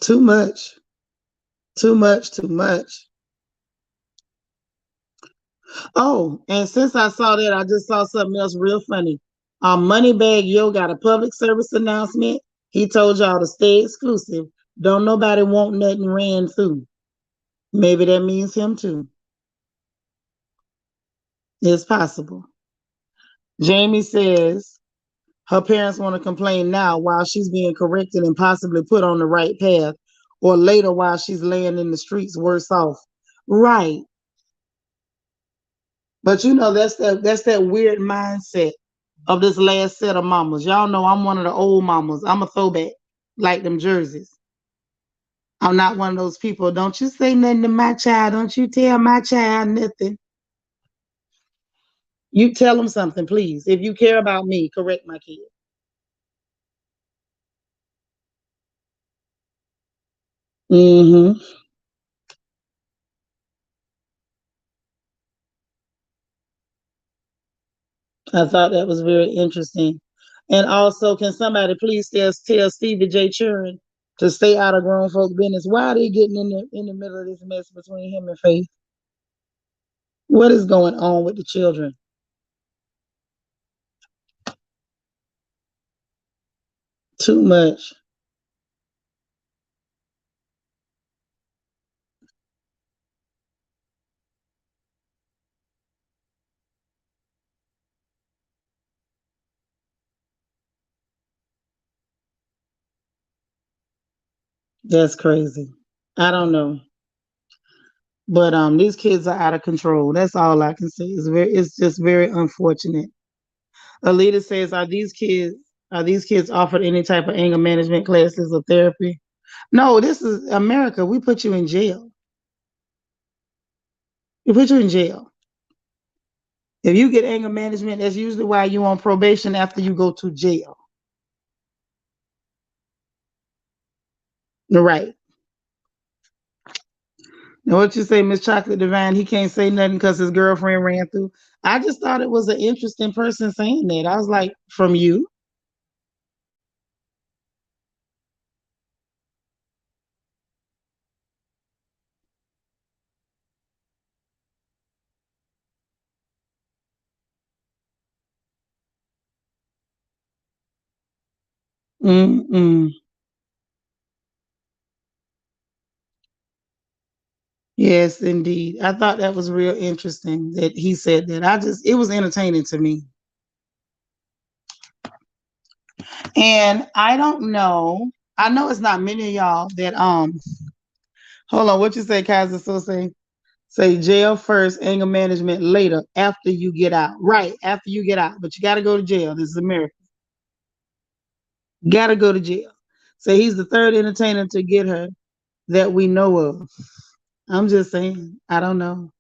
Too much. Too much. Too much. Oh, and since I saw that, I just saw something else real funny. Moneybag Yo got a public service announcement. He told y'all to stay exclusive. Don't nobody want nothing ran through. Maybe that means him too. It's possible. Jamie says her parents want to complain now while she's being corrected and possibly put on the right path, or later while she's laying in the streets worse off. Right. But you know, that's that weird mindset of this last set of mamas. Y'all know I'm one of the old mamas. I'm a throwback, like them jerseys. I'm not one of those people. Don't you say nothing to my child. Don't you tell my child nothing. You tell them something, please. If you care about me, correct my kid. Mm-hmm. I thought that was very interesting. And also, can somebody please tell Stevie J. Churn to stay out of grown folk business? Why are they getting in the middle of this mess between him and Faith? What is going on with the children? Too much. That's crazy. I don't know. But these kids are out of control. That's all I can say. It's just very unfortunate. Alita says, are these kids offered any type of anger management classes or therapy? No, this is America. We put you in jail. We put you in jail. If you get anger management, that's usually why you're on probation after you go to jail. Right. Now what you say, Miss Chocolate Divine, he can't say nothing because his girlfriend ran through. I just thought it was an interesting person saying that. I was like, from you? Mm-mm. Yes, indeed. I thought that was real interesting that he said that. It was entertaining to me. And I don't know. I know it's not many of y'all that hold on, what you say, Kaiser? So say jail first, anger management later after you get out. Right, after you get out. But you gotta go to jail. This is America. Gotta go to jail. So he's the third entertainer to get her that we know of. I'm just saying. I don't know.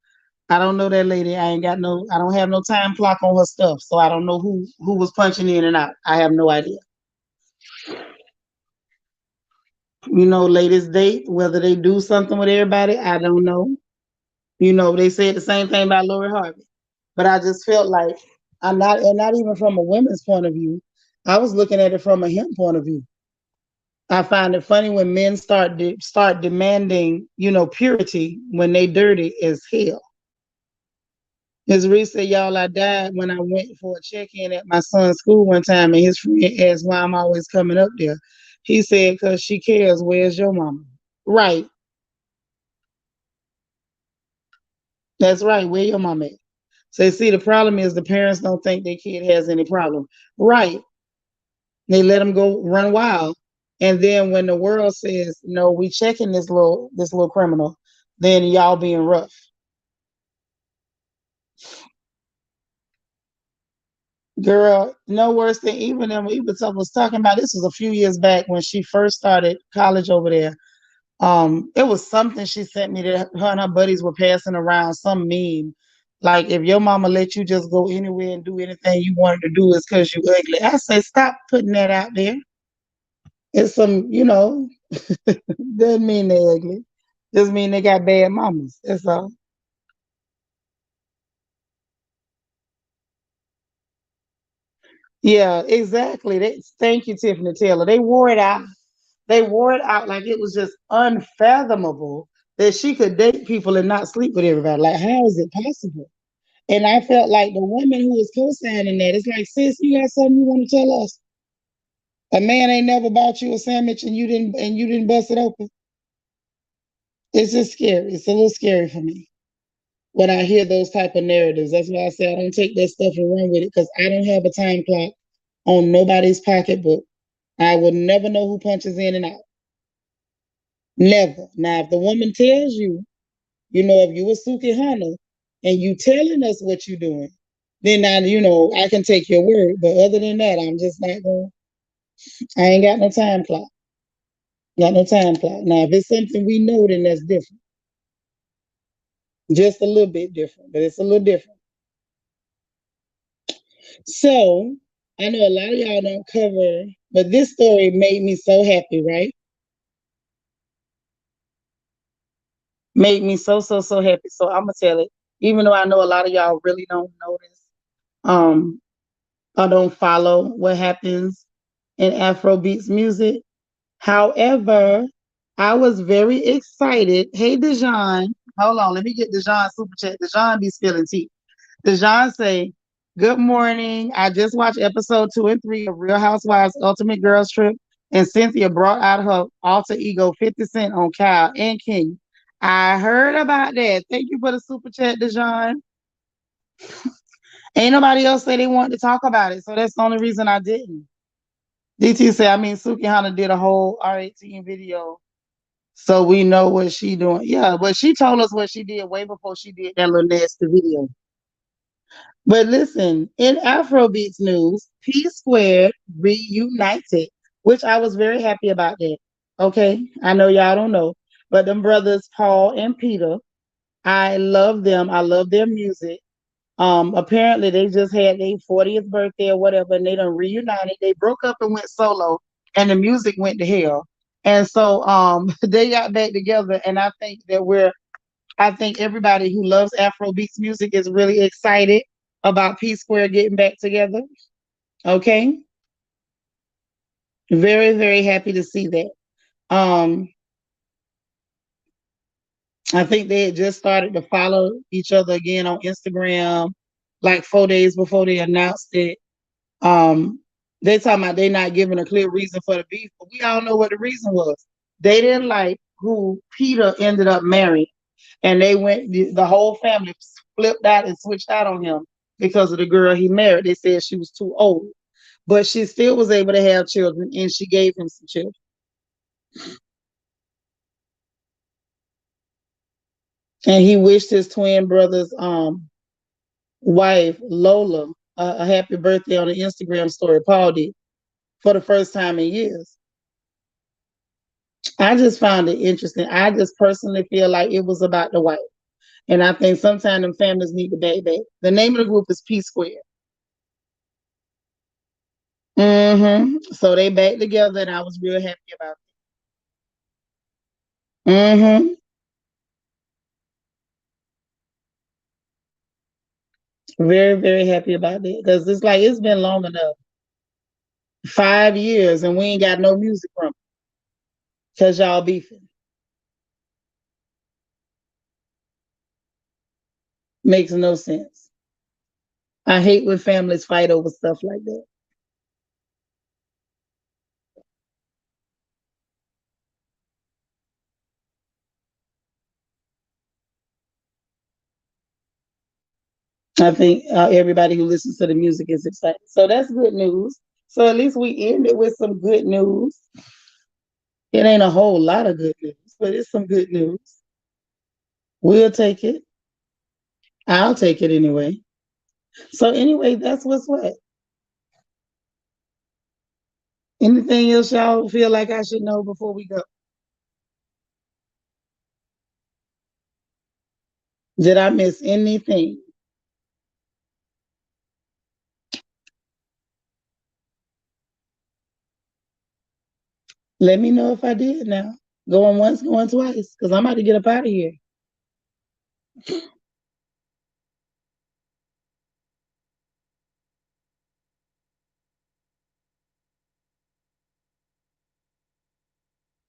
I don't know that lady. I don't have no time clock on her stuff. So I don't know who was punching in and out. I have no idea. Ladies date, whether they do something with everybody, I don't know. They said the same thing about Lori Harvey. But I just felt like not even from a women's point of view. I was looking at it from a him point of view. I find it funny when men start demanding, purity when they dirty as hell. Ms. Reese said, y'all, I died when I went for a check-in at my son's school one time, and his friend asked why I'm always coming up there. He said, because she cares, where's your mama? Right. That's right. Where your mama at? So see, the problem is the parents don't think their kid has any problem. Right. They let them go run wild. And then when the world says, no, we checking this little criminal, then y'all being rough. Girl, no worse than even them. Even was talking about this was a few years back when she first started college over there. It was something she sent me that her and her buddies were passing around, some meme. Like if your mama let you just go anywhere and do anything you wanted to do is because you ugly. I say stop putting that out there. It's doesn't mean they ugly. Just mean they got bad mamas. That's all. Yeah, exactly. Thank you, Tiffany Taylor. They wore it out. They wore it out like it was just unfathomable that she could date people and not sleep with everybody. Like, how is it possible? And I felt like the woman who was co-signing that, it's like, sis, you got something you want to tell us? A man ain't never bought you a sandwich and you didn't bust it open. It's just scary. It's a little scary for me when I hear those type of narratives. That's why I say I don't take that stuff and run with it because I don't have a time clock on nobody's pocketbook. I will never know who punches in and out. Never. Now, if the woman tells you, if you a Suki Hana and you telling us what you're doing, then I can take your word. But other than that, I'm just not going. I ain't got no time clock. Got no time clock. Now, if it's something we know, then that's different. Just a little bit different, but it's a little different. So I know a lot of y'all don't cover, but this story made me so happy, right? Made me so, so, so happy. So I'm gonna tell it, even though I know a lot of y'all really don't notice, um, or don't follow what happens in Afrobeats music. However, I was very excited. Hey, Dejan, hold on, let me get Dejan super chat. Dejan be spilling tea. Dejan say, good morning. I just watched episode 2 and 3 of Real Housewives Ultimate Girls Trip, and Cynthia brought out her alter ego 50 Cent on Kyle and King. I heard about that. Thank you for the super chat, Dejan. Ain't nobody else say they wanted to talk about it, so that's the only reason I didn't. DT said, Suki Hana did a whole R18 video, so we know what she doing. Yeah, but she told us what she did way before she did that little nasty video. But listen, in Afrobeats news, P Squared reunited, which I was very happy about that. Okay, I know y'all don't know, but them brothers Paul and Peter, I love them. I love their music. Apparently they just had their 40th birthday or whatever, and they done reunited. They broke up and went solo, and the music went to hell. And so they got back together, and I think everybody who loves Afrobeats music is really excited about P Square getting back together. Okay. Very, very happy to see that. Um, I think they had just started to follow each other again on Instagram like 4 days before they announced it. Um, they talking about they not giving a clear reason for the beef, but we all know what the reason was. They didn't like who Peter ended up marrying, and they went. The whole family flipped out and switched out on him because of the girl he married. They said she was too old, but she still was able to have children, and she gave him some children. And he wished his twin brother's wife Lola a happy birthday on the Instagram story. Paul did for the first time in years. I just found it interesting. I just personally feel like it was about the wife. And I think sometimes them families need to back back. The name of the group is P Square. So they back together, and I was real happy about it. Very, very happy about that because it's like it's been long enough. 5 years, and we ain't got no music from because y'all beefing. Makes no sense. I hate when families fight over stuff like that. I think everybody who listens to the music is excited. So that's good news. So at least we ended with some good news. It ain't a whole lot of good news, but it's some good news. We'll take it. I'll take it anyway. So anyway, that's what's what. Anything else y'all feel like I should know before we go? Did I miss anything? Let me know if I did now. Going once, going twice, because I'm about to get up out of here.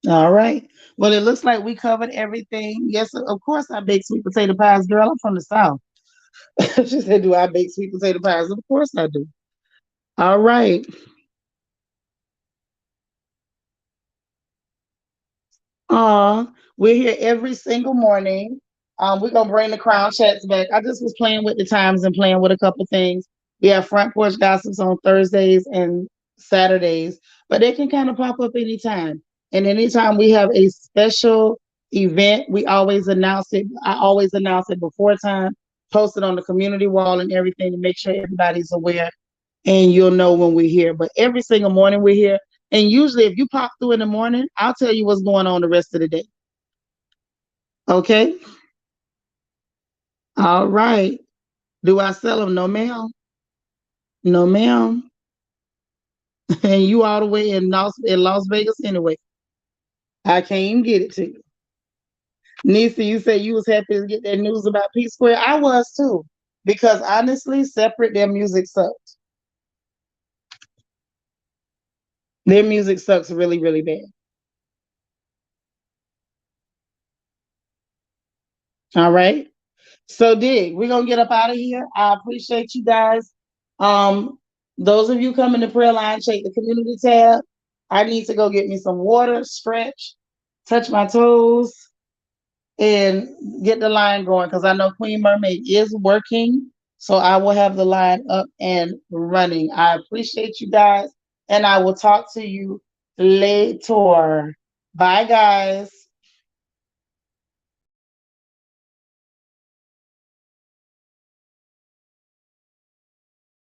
All right. Well, it looks like we covered everything. Yes, of course I bake sweet potato pies, girl. I'm from the South. She said, "Do I bake sweet potato pies?" Of course I do. All right. We're here every single morning. We're gonna bring the crown chats back. I just was playing with the times and playing with a couple things. We have front porch gossips on Thursdays and Saturdays, but they can kind of pop up anytime. And anytime we have a special event, we always announce it. I always announce it before time, post it on the community wall and everything to make sure everybody's aware and you'll know when we're here. But every single morning we're here. And usually, if you pop through in the morning, I'll tell you what's going on the rest of the day. Okay? All right. Do I sell them? No, ma'am. No, ma'am. And you all the way in Las Vegas anyway. I can't even get it to you. Nisa, you said you was happy to get that news about P Square. I was too. Because honestly, separate their music sucks. Their music sucks really, really bad. All right. So Dig, we're gonna get up out of here. I appreciate you guys. Um, those of you coming to prayer line, check the community tab. I need to go get me some water, stretch, touch my toes, and get the line going because I know Queen Mermaid is working. So I will have the line up and running. I appreciate you guys, and I will talk to you later. Bye, guys.